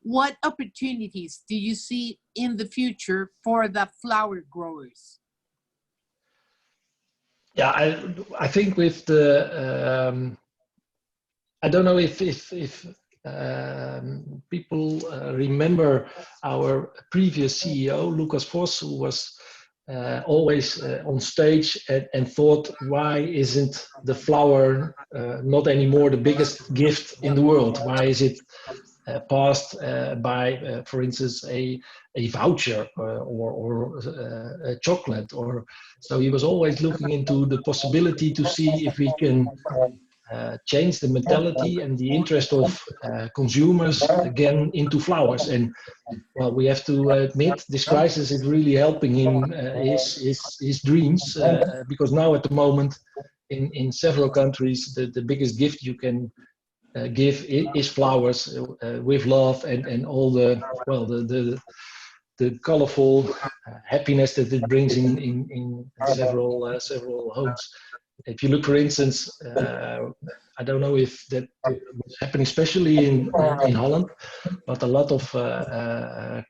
what opportunities do you see in the future for the flower growers? Yeah, I think with the I don't know if people remember our previous CEO, Lucas Vos, who was always on stage and thought, why isn't the flower not anymore the biggest gift in the world? Why is it passed by, for instance, a voucher or a chocolate? Or so he was always looking into the possibility to see if we can change the mentality and the interest of consumers again into flowers. And well, we have to admit this crisis is really helping him his dreams, because now at the moment in several countries the biggest gift you can give is flowers, with love and all the, well, the colorful happiness that it brings in several homes. If you look, for instance, I don't know if that was happening especially in Holland, but a lot of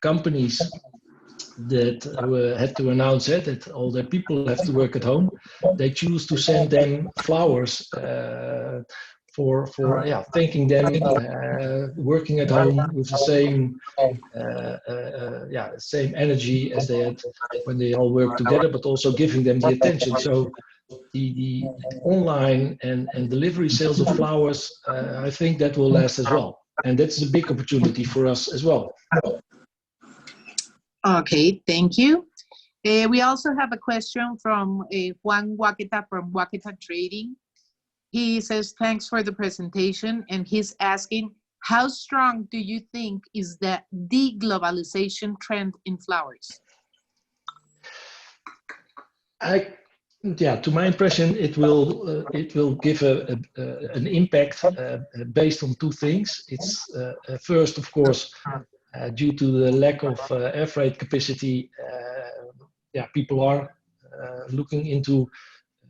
companies that had to announce that all their people have to work at home, they choose to send them flowers for thanking them, working at home with the same energy as they had when they all worked together, but also giving them the attention. So the online and delivery sales of flowers, I think that will last as well. And that's a big opportunity for us as well. Okay, thank you. We also have a question from Juan Waqueta from Waqueta Trading. He says, thanks for the presentation, and he's asking, how strong do you think is the deglobalization trend in flowers? To my impression, it will give an impact based on two things. It's first, of course, due to the lack of air freight capacity. People are looking into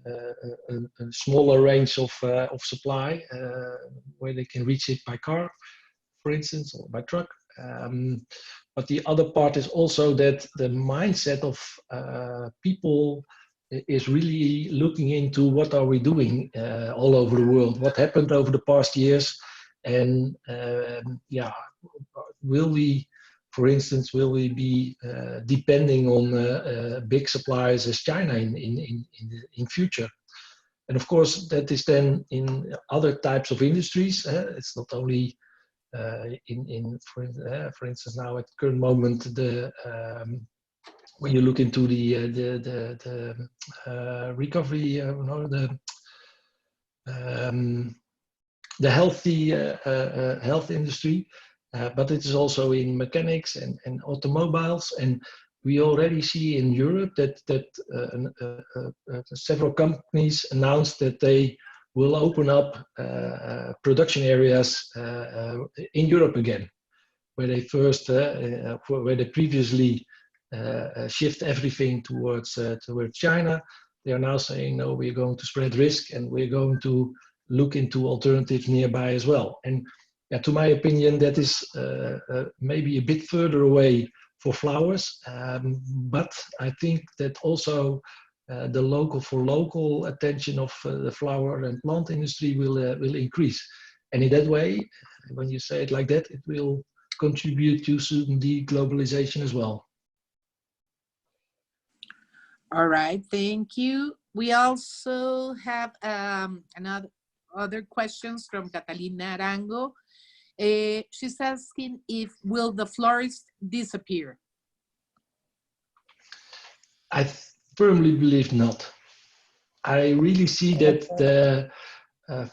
a smaller range of supply where they can reach it by car, for instance, or by truck. But the other part is also that the mindset of people is really looking into what are we doing all over the world, what happened over the past years, and will we, for instance, be depending on big suppliers as China in future? And of course, that is then in other types of industries. It's not only for instance, now at the current moment, when you look into the recovery, the health industry, but it is also in mechanics and automobiles. And we already see in Europe that several companies announced that they will open up production areas in Europe again, where they previously shift everything towards China. They are now saying, no, we're going to spread risk and we're going to look into alternatives nearby as well. And to my opinion, that is maybe a bit further away for flowers, but I think that also the local attention of the flower and plant industry will increase. And in that way, when you say it like that, it will contribute to the globalization as well. All right, thank you. We also have other questions from Catalina Arango. She's asking if will the florist disappear? I firmly believe not. I really see that the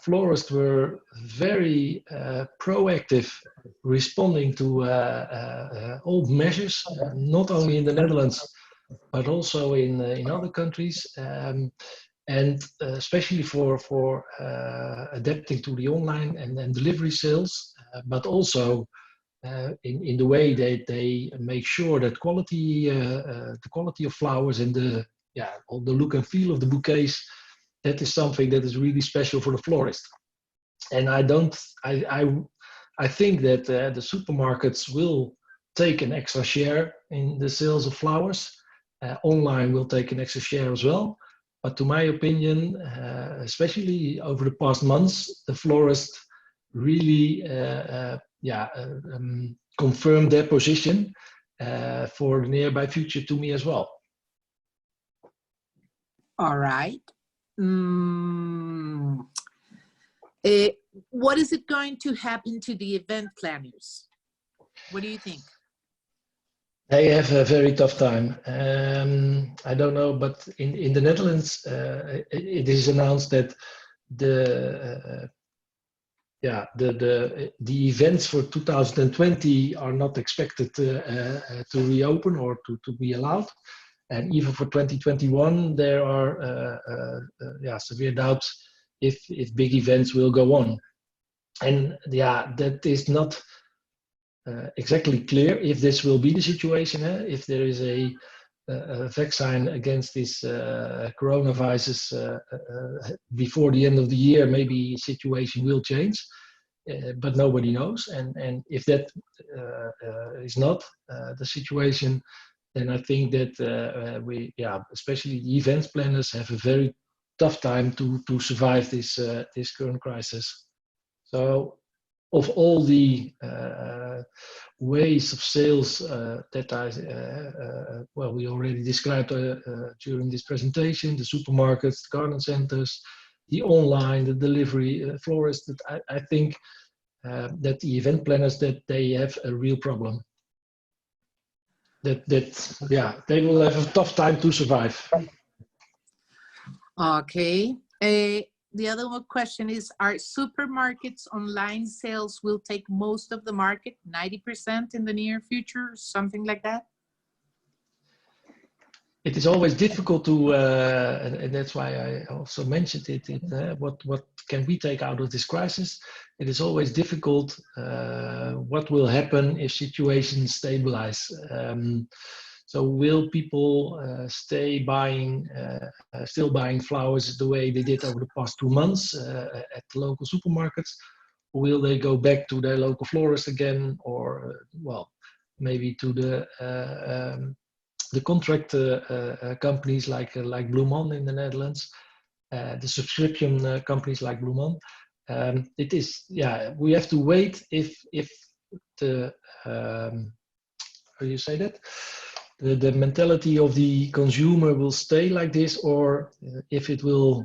florists were very proactive, responding to all measures, not only in the Netherlands, but also in other countries, and especially for adapting to the online and delivery sales, but also in the way that they make sure that the quality of flowers and all the look and feel of the bouquets, that is something that is really special for the florist. And I think that the supermarkets will take an extra share in the sales of flowers. Online will take an extra share as well. But to my opinion, especially over the past months, the florists really confirmed their position for the nearby future to me as well. All right. What is it going to happen to the event planners? What do you think? They have a very tough time. I don't know, but in the Netherlands, it is announced that the events for 2020 are not expected to reopen or to be allowed. And even for 2021, there are severe doubts if big events will go on. And that is not exactly clear if this will be the situation. If there is a vaccine against this coronavirus before the end of the year, maybe situation will change, but nobody knows. And if that is not the situation, then I think that especially the events planners have a very tough time to survive this current crisis. So, of all the ways of sales that we already described during this presentation, the supermarkets, the garden centers, the online, the delivery, florists, I think that the event planners, that they have a real problem. That they will have a tough time to survive. Okay. The other question is, are supermarkets online sales will take most of the market, 90% in the near future, something like that? It is always difficult to, and that's why I also mentioned it, what can we take out of this crisis? It is always difficult what will happen if situations stabilize. So will people still buying flowers the way they did over the past 2 months at the local supermarkets? Or will they go back to their local florist again, or maybe to the contract companies like Bloemon in the Netherlands, the subscription companies like Bloemon? It is, we have to wait if the how you say that? The mentality of the consumer will stay like this, or if it will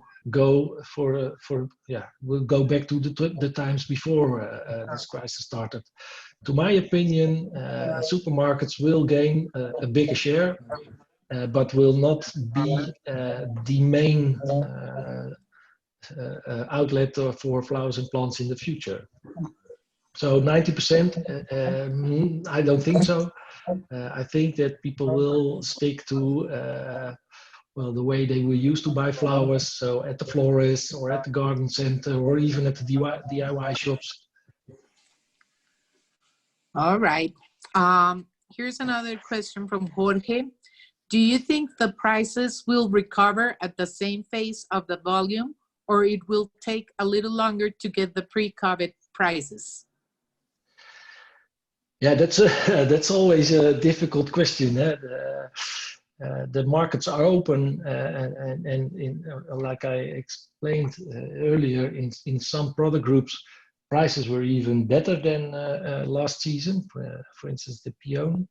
we'll go back to the times before this crisis started. To my opinion, supermarkets will gain a bigger share, but will not be the main outlet for flowers and plants in the future. So 90%, I don't think so. I think that people will stick to the way they were used to buy flowers, so at the florist or at the garden center or even at the DIY shops. All right. Here's another question from Jorge. Do you think the prices will recover at the same pace of the volume, or it will take a little longer to get the pre-COVID prices? Yeah, that's always a difficult question. The markets are open, and like I explained earlier, in some product groups, prices were even better than last season. For instance, the peony.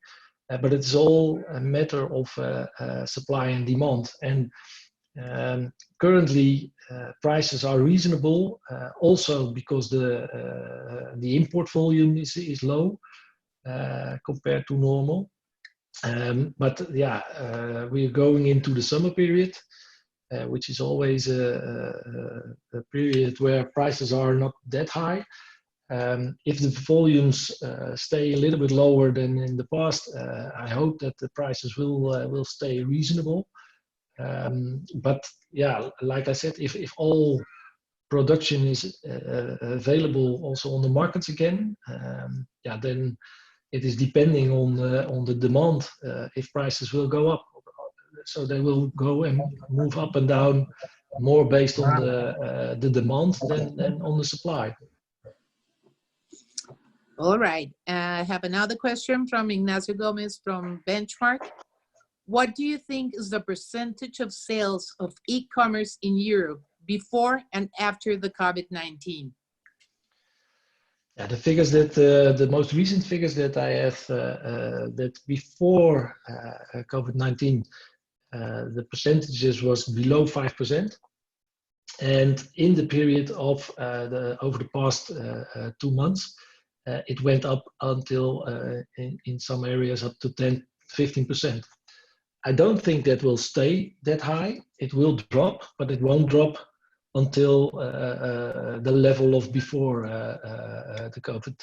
But it's all a matter of supply and demand. And currently, prices are reasonable, also because the import volume is low compared to normal. But yeah, we're going into the summer period, which is always a period where prices are not that high. If the volumes stay a little bit lower than in the past, I hope that the prices will stay reasonable. But yeah, like I said, if all production is available also on the markets again, yeah, then it is depending on the demand if prices will go up. So they will go and move up and down more based on the demand than on the supply. All right. I have another question from Ignacio Gomez from Benchmark. What do you think is the percentage of sales of e-commerce in Europe before and after the COVID-19? Yeah, the figures that the most recent figures that I have that before COVID-19, the percentages was below 5%, and in the period of over the past 2 months, it went up until in some areas up to 10-15%. I don't think that will stay that high. It will drop, but it won't drop until the level of before the COVID.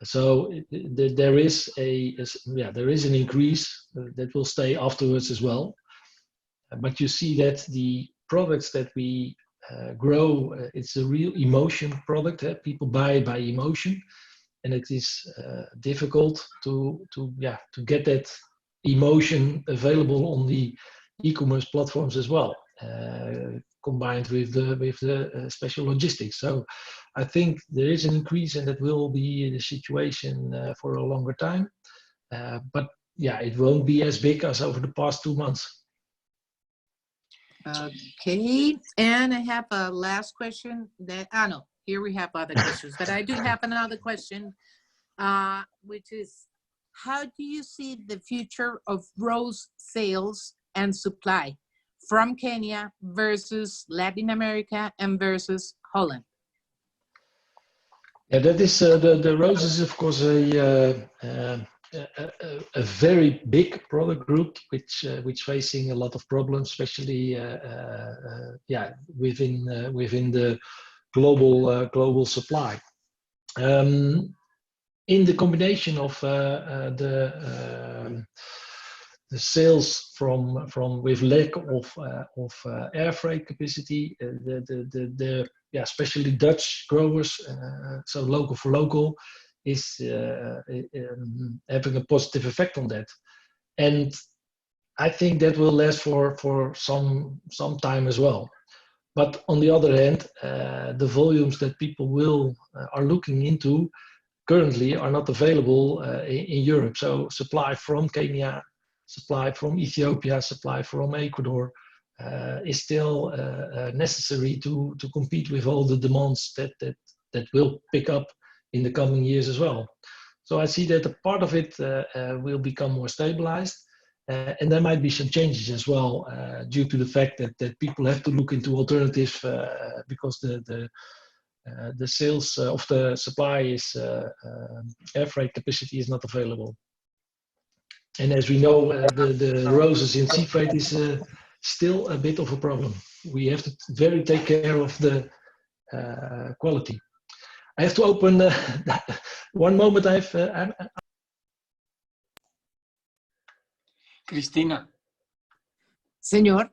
So there is an increase that will stay afterwards as well. But you see that the products that we grow, it's a real emotion product. People buy by emotion, and it is difficult to get that emotion available on the e-commerce platforms as well, combined with the special logistics. So I think there is an increase, and that will be the situation for a longer time. But yeah, it won't be as big as over the past 2 months. Okay, and I have a last question no, here we have other questions, but I do have another question, which is, how do you see the future of rose sales and supply from Kenya versus Latin America and versus Holland? Yeah, that is the roses, of course, a very big product group, which facing a lot of problems, especially within the global supply. In the combination of the sales from with lack of air freight capacity, especially Dutch growers, so local for local, is having a positive effect on that, and I think that will last for some time as well. But on the other hand, the volumes that people are looking into currently are not available in Europe. So supply from Kenya, supply from Ethiopia, supply from Ecuador is still necessary to compete with all the demands that will pick up in the coming years as well. So I see that a part of it will become more stabilized, And there might be some changes as well due to the fact that people have to look into alternatives because the sales of the supply is air freight capacity is not available. And as we know, the roses in sea freight is still a bit of a problem. We have to take care of the quality. I have to open one moment. Cristina. Señor.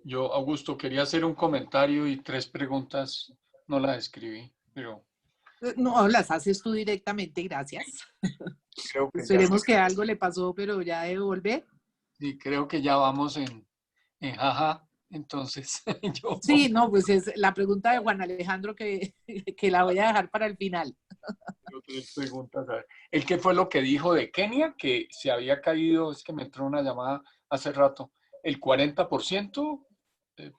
Yo, Augusto, quería hacer un comentario y 3 preguntas. No las escribí, pero... No, las haces tú directamente, gracias. Creo que esperemos que algo le pasó, pero ya debe volver. Sí, creo que ya vamos en jaja. Entonces, yo... Sí, no, pues es la pregunta de Juan Alejandro que la voy a dejar para el final. 3 preguntas. A ver. ¿El qué fue lo que dijo de Kenia? Que se había caído, es que me entró una llamada hace rato, el 40%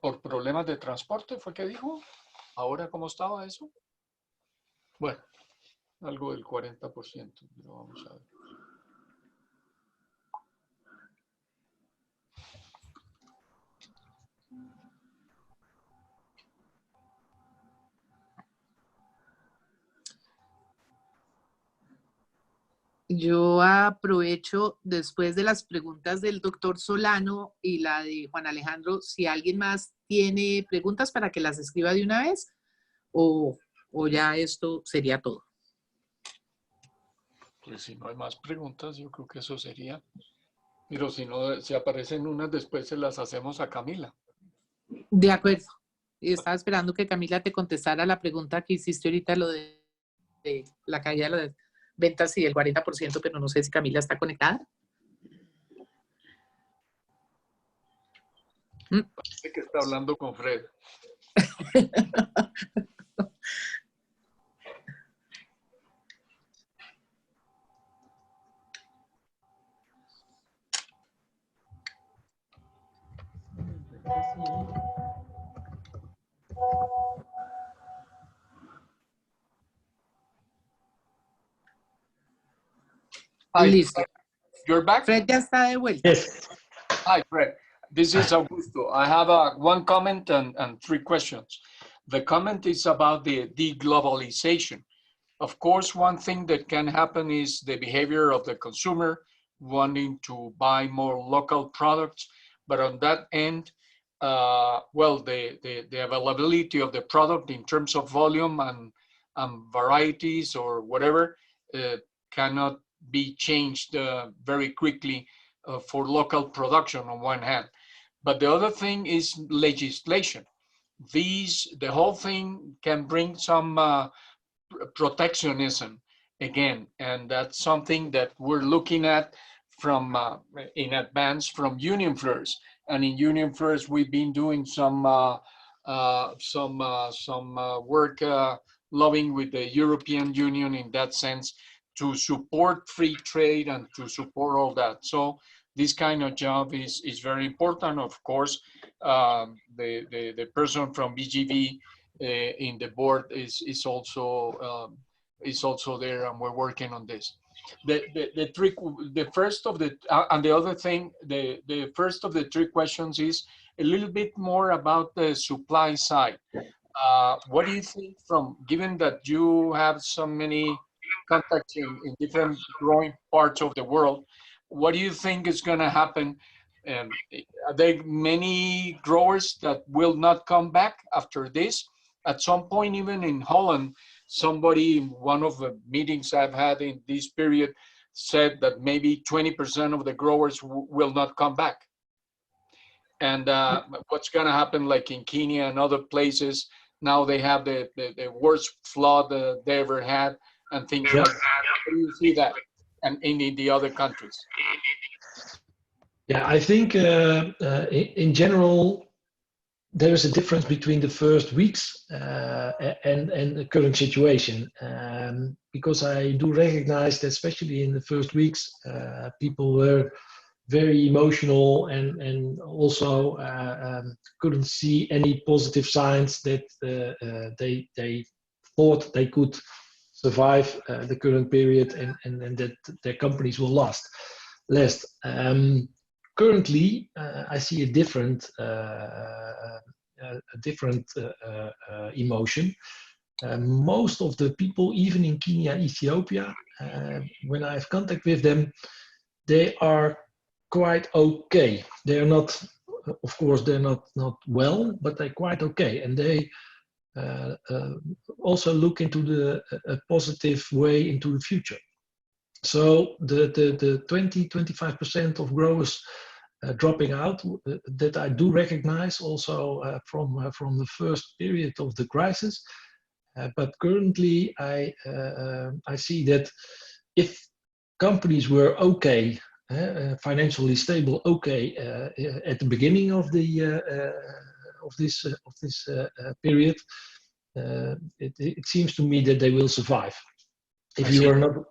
por problemas de transporte, ¿fue que dijo? ¿Ahora cómo estaba eso? Bueno, algo del 40%, pero vamos a ver. Yo aprovecho después de las preguntas del doctor Solano y la de Juan Alejandro, si alguien más tiene preguntas para que las escriba de una vez o ya esto sería todo. Pues si no hay más preguntas, yo creo que eso sería. Pero si no, si aparecen unas, después se las hacemos a Camila. De acuerdo. Estaba esperando que Camila te contestara la pregunta que hiciste ahorita, lo de la caída de las ventas y el 40%, pero no sé si Camila está conectada. Parece que está hablando con Fred. Hi, Listo. You're back? Fred ya está de vuelta. Yes. Hi, Fred. This is Augusto. I have one comment and 3 questions. The comment is about the deglobalization. Of course, one thing that can happen is the behavior of the consumer wanting to buy more local products. But on that end, well, the availability of the product in terms of volume and varieties or whatever cannot be changed very quickly for local production on one hand. But the other thing is legislation. The whole thing can bring some protectionism again, and that's something that we're looking at from in advance from Union Flores. And in Union Flores, we've been doing some work lobbying with the European Union in that sense to support free trade and to support all that. So this kind of job is very important. Of course, the person from BGV in the board is also there, and we're working on this. The first of the and the other thing, the first of the 3 questions is a little bit more about the supply side. What do you think, from given that you have so many contacts in different growing parts of the world, what do you think is going to happen? Are there many growers that will not come back after this? At some point, even in Holland, somebody in one of the meetings I've had in this period said that maybe 20% of the growers will not come back. And what's going to happen, like in Kenya and other places, now they have the worst flood they ever had and things like that. How do you see that? And in the other countries? Yeah, I think in general, there is a difference between the first weeks and the current situation, because I do recognize that especially in the first weeks, people were very emotional and also couldn't see any positive signs that they thought they could survive the current period and that their companies will last. last. Currently, I see a different emotion. Most of the people, even in Kenya, Ethiopia, when I have contact with them, they are quite okay. They're not, of course, they're not well, but they're quite okay, and they also look into a positive way into the future. So the 20-25% of growers dropping out that I do recognize also from the first period of the crisis. But currently, I see that if companies were okay, financially stable, okay, at the beginning of the of this period, it seems to me that they will survive. If you are not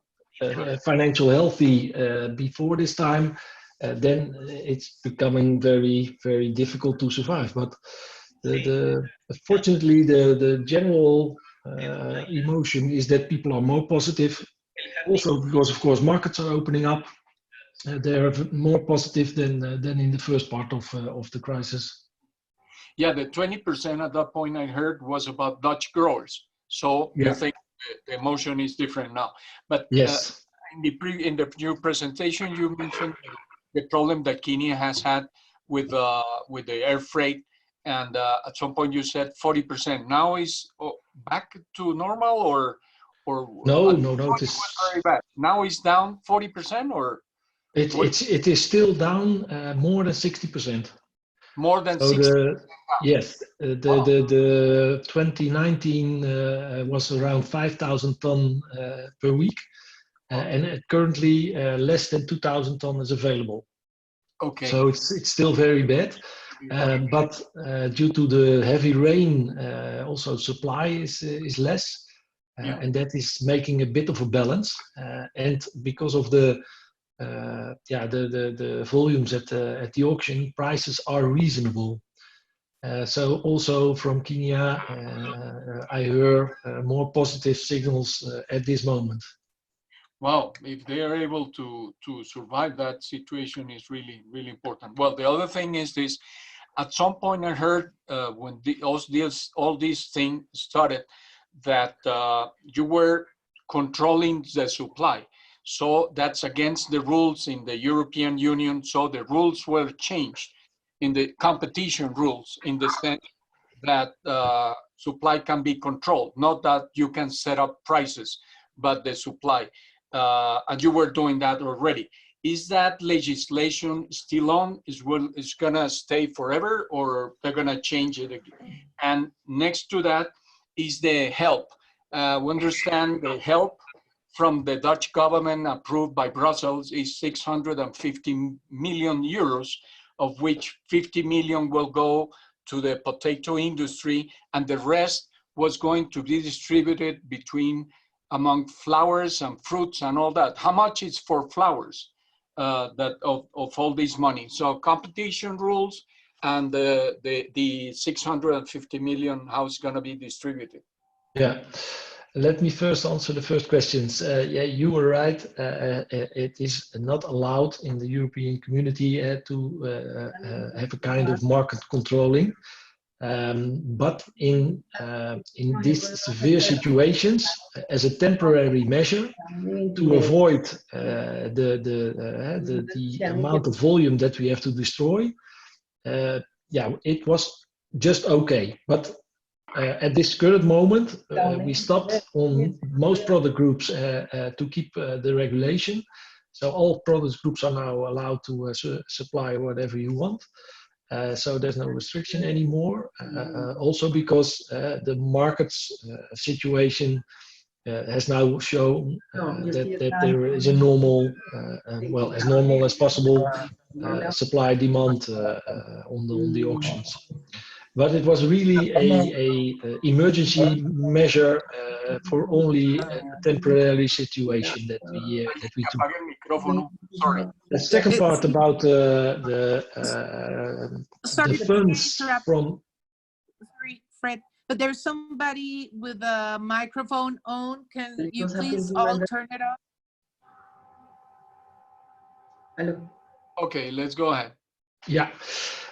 financially healthy before this time, then it's becoming very, very difficult to survive. But fortunately, the general emotion is that people are more positive. Also, because of course markets are opening up, they're more positive than in the first part of the crisis. Yeah, the 20% at that point I heard was about Dutch growers. So you think the emotion is different now. But yes, in the new presentation, you mentioned the problem that Kenya has had with the air freight, and at some point you said 40%. Now is back to normal, or no, it was very bad. Now it's down 40%, or it is still down more than 60%. More than so 60%. Yes, the 2019 was around 5,000 ton per week, and currently less than 2,000 ton is available. Okay. So it's still very bad, but due to the heavy rain, also supply is less, and that is making a bit of a balance. And because of the volumes at the auction, prices are reasonable. So also from Kenya, I hear more positive signals at this moment. Wow, if they are able to survive that situation is really, really important. Well, the other thing is this, at some point I heard when all these things started that you were controlling the supply. So that's against the rules in the European Union. So the rules were changed in the competition rules, in the sense that supply can be controlled, not that you can set up prices, but the supply. And you were doing that already. Is that legislation still on? Is gonna stay forever, or they're gonna change it again? And next to that is the help. We understand the help from the Dutch government approved by Brussels is 650 million euros, of which 50 million will go to the potato industry, and the rest was going to be distributed among flowers and fruits and all that. How much is for flowers of all this money? So competition rules and the 650 million, how it's going to be distributed? Yeah. Let me first answer the first questions. Yeah, you were right. It is not allowed in the European community to have a kind of market controlling. But in these severe situations, as a temporary measure to avoid the amount of volume that we have to destroy, yeah, it was just okay. But at this current moment, we stopped on most product groups to keep the regulation. So all product groups are now allowed to supply whatever you want. So there's no restriction anymore. Also because the market's situation has now shown that there is a normal, well, as normal as possible supply demand on the auctions. But it was really a emergency measure for only a temporary situation that we took. Sorry. The second part about the funds from. Sorry, Fred, but there's somebody with a microphone on. Can you please all turn it off? Okay, let's go ahead. Yeah.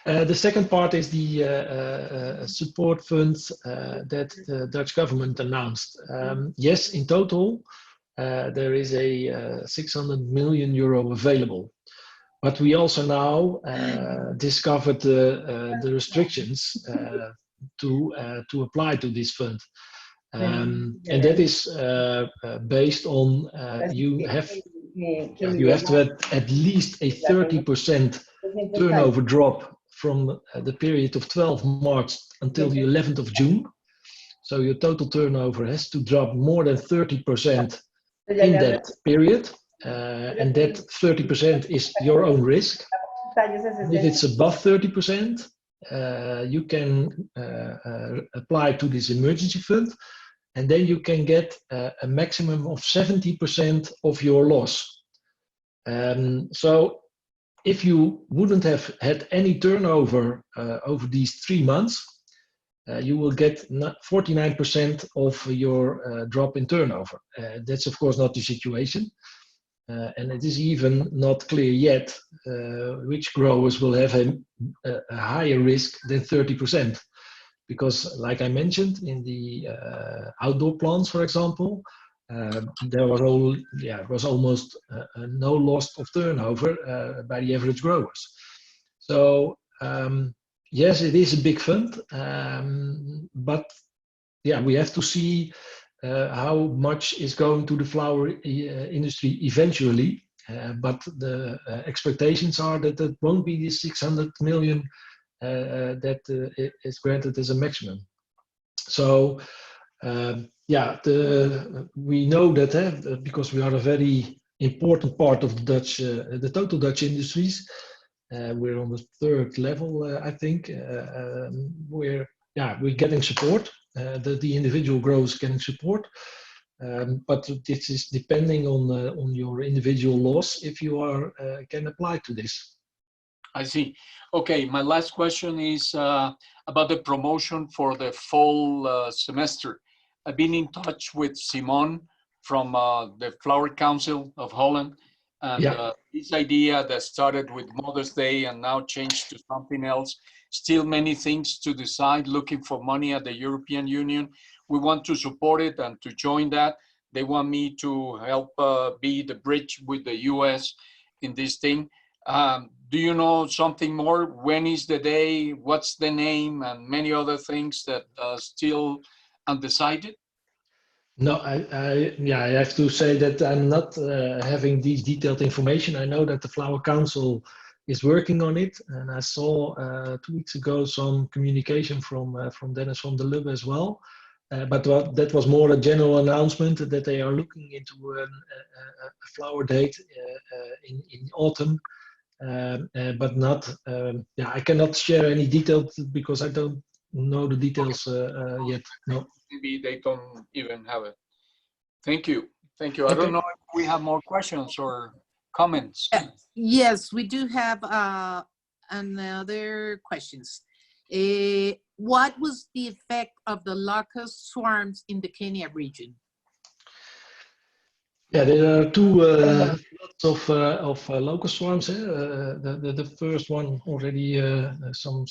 The second part is the support funds that the Dutch government announced. Yes, in total, there is a 600 million euro available. But we also now discovered the restrictions to apply to this fund. And that is based on you have to have at least a 30% turnover drop from the period of 12 March until the 11th of June. So your total turnover has to drop more than 30% in that period. And that 30% is your own risk. If it's above 30%, you can apply to this emergency fund, and then you can get a maximum of 70% of your loss. So if you wouldn't have had any turnover over these 3 months, you will get 49% of your drop in turnover. That's of course not the situation. And it is even not clear yet which growers will have a higher risk than 30%. Because like I mentioned, in the outdoor plants, for example, there was almost no loss of turnover by the average growers. So yes, it is a big fund, but yeah, we have to see how much is going to the flower industry eventually. But the expectations are that it won't be the 600 million that is granted as a maximum. So yeah, we know that because we are a very important part of the total Dutch industries. We're on the 3rd level, I think. We're getting support. The individual growers getting support, but this is depending on your individual loss if you can apply to this. I see. Okay, my last question is about the promotion for the fall semester. I've been in touch with Simon from the Flower Council of Holland, and this idea that started with Mother's Day and now changed to something else, still many things to decide, looking for money at the European Union. We want to support it and to join that. They want me to help be the bridge with the US in this thing. Do you know something more? When is the day? What's the name? And many other things that are still undecided? No, I have to say that I'm not having these detailed information. I know that the Flower Council is working on it, and I saw 2 weeks ago some communication from Dennis van der Lubbe as well. But that was more a general announcement that they are looking into a flower date in autumn. But not, I cannot share any details because I don't know the details yet. No. Maybe they don't even have it. Thank you. Thank you. Okay. I don't know if we have more questions or comments. Yes, we do have another questions. What was the effect of the locust swarms in the Kenya region? Yeah, there are two lots of locust swarms. The first one already some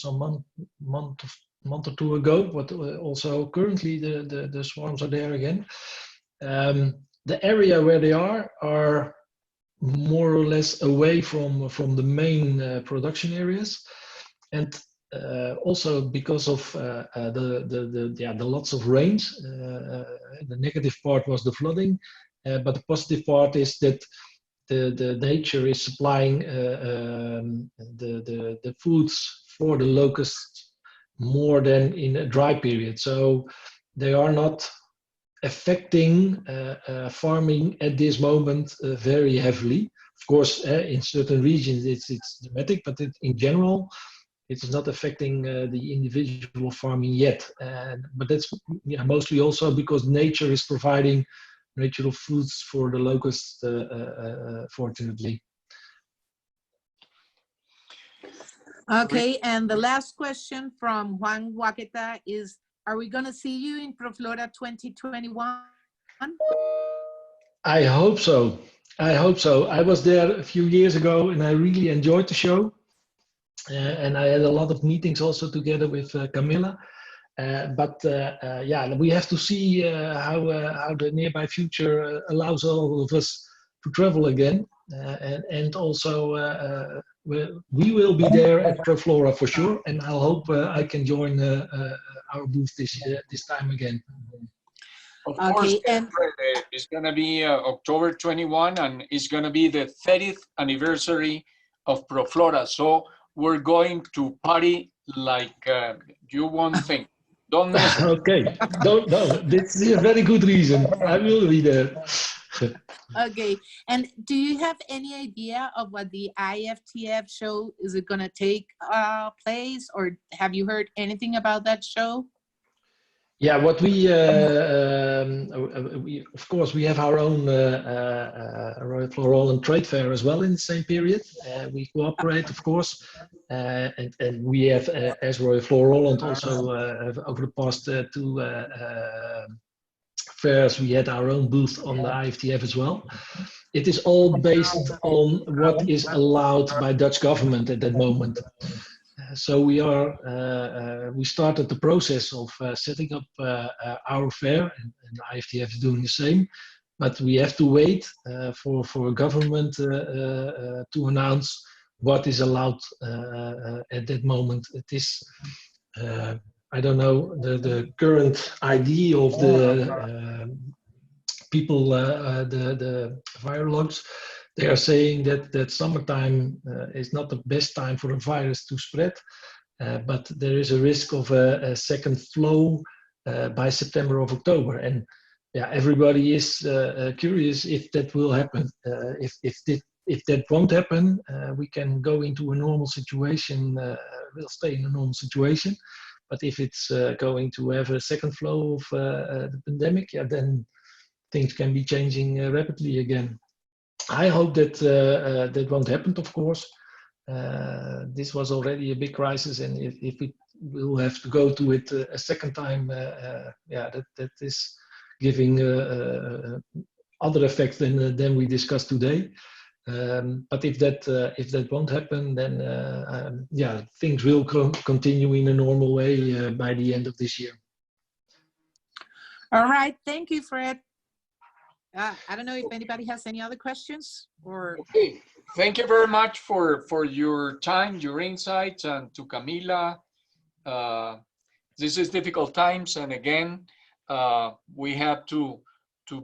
month or two ago, but also currently the swarms are there again. The area where they are more or less away from the main production areas, and also because of the lots of rains. The negative part was the flooding. But the positive part is that the nature is supplying the foods for the locusts more than in a dry period. So they are not affecting farming at this moment very heavily. Of course, in certain regions it's dramatic, but in general, it's not affecting the individual farming yet. But that's mostly also because nature is providing natural foods for the locusts, fortunately. Okay, and the last question from Juan Waqueta is, are we going to see you in ProFlora 2021? I hope so. I hope so. I was there a few years ago and I really enjoyed the show. And I had a lot of meetings also together with Camilla. But yeah, we have to see how the nearby future allows all of us to travel again. And also we will be there at ProFlora for sure. And I hope I can join our booth this time again. Of course, it's going to be October 21, and it's going to be the 30th anniversary of ProFlora. So we're going to party like you won't think. Don't miss it. Okay, no, this is a very good reason. I will be there. Okay, and do you have any idea of what the IFTF show, is it going to take place, or have you heard anything about that show? Yeah, what we of course we have our own FloraHolland trade fair as well in the same period. We cooperate, of course, and we have as FloraHolland also over the past two fairs we had our own booth on the IFTF as well. It is all based on what is allowed by Dutch government at that moment. So we started the process of setting up our fair, and IFTF is doing the same. But we have to wait for government to announce what is allowed at that moment. It is, I don't know, the current idea of the people, the virologists. They are saying that summertime is not the best time for a virus to spread, but there is a risk of a second flow by September or October. And yeah, everybody is curious if that will happen. If that won't happen, we can go into a normal situation. We'll stay in a normal situation. But if it's going to have a second flow of the pandemic, yeah, then things can be changing rapidly again. I hope that that won't happen, of course. This was already a big crisis, and if we will have to go to it a second time, yeah, that is giving other effects than we discussed today. But if that won't happen, then yeah, things will continue in a normal way by the end of this year. All right, thank you, Fred. I don't know if anybody has any other questions or. Okay, thank you very much for your time, your insights, and to Camila. This is difficult times, and again, we have to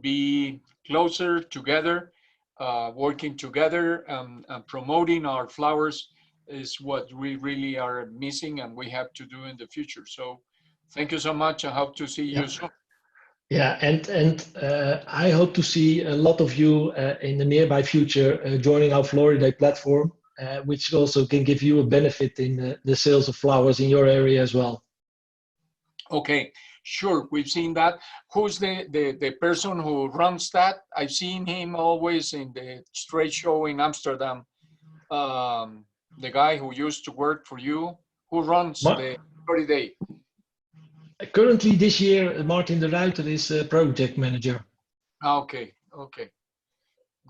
be closer together, working together, and promoting our flowers is what we really are missing, and we have to do in the future. So, thank you so much. I hope to see you soon. Yeah, and I hope to see a lot of you in the nearby future joining our Florida platform, which also can give you a benefit in the sales of flowers in your area as well. Okay, sure, we've seen that. Who's the person who runs that? I've seen him always in the trade show in Amsterdam. The guy who used to work for you, who runs the holiday. Currently this year, Martin de Ruiter is project manager. Okay, okay,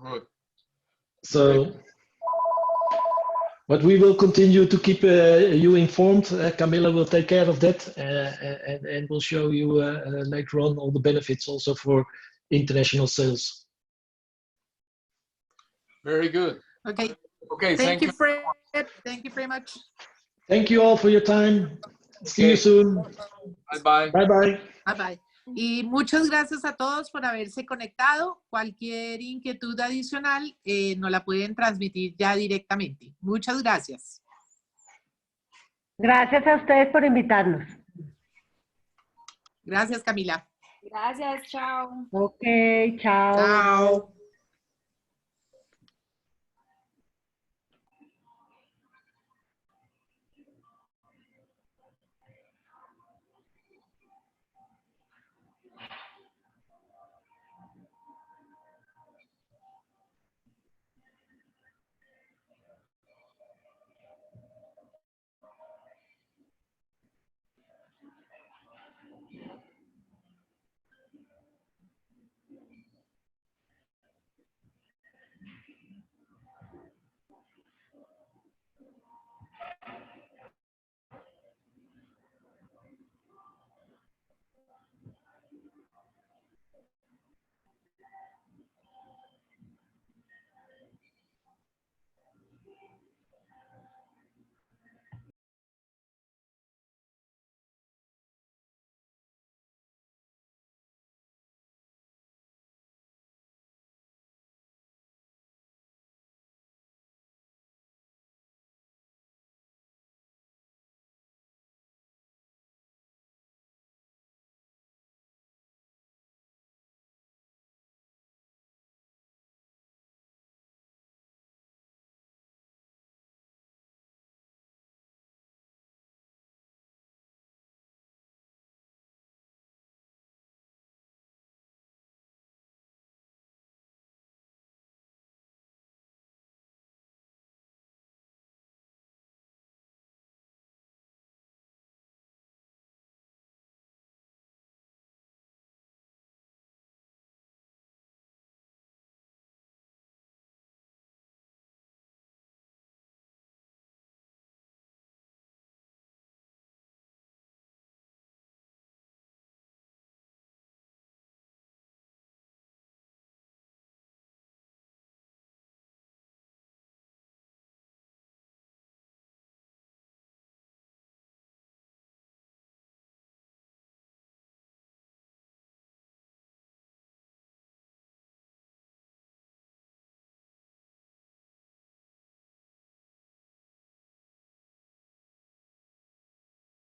good. So, but we will continue to keep you informed. Camilla will take care of that, and will show you later on all the benefits also for international sales. Very good. Okay. Okay, thank you, Fred. Thank you very much. Thank you all for your time. See you soon. Bye bye. Bye bye. Bye bye. Y muchas gracias a todos por haberse conectado. Cualquier inquietud adicional nos la pueden transmitir ya directamente. Muchas gracias. Gracias a ustedes por invitarnos. Gracias, Camila. Gracias, chao. Ok, chao. Chao.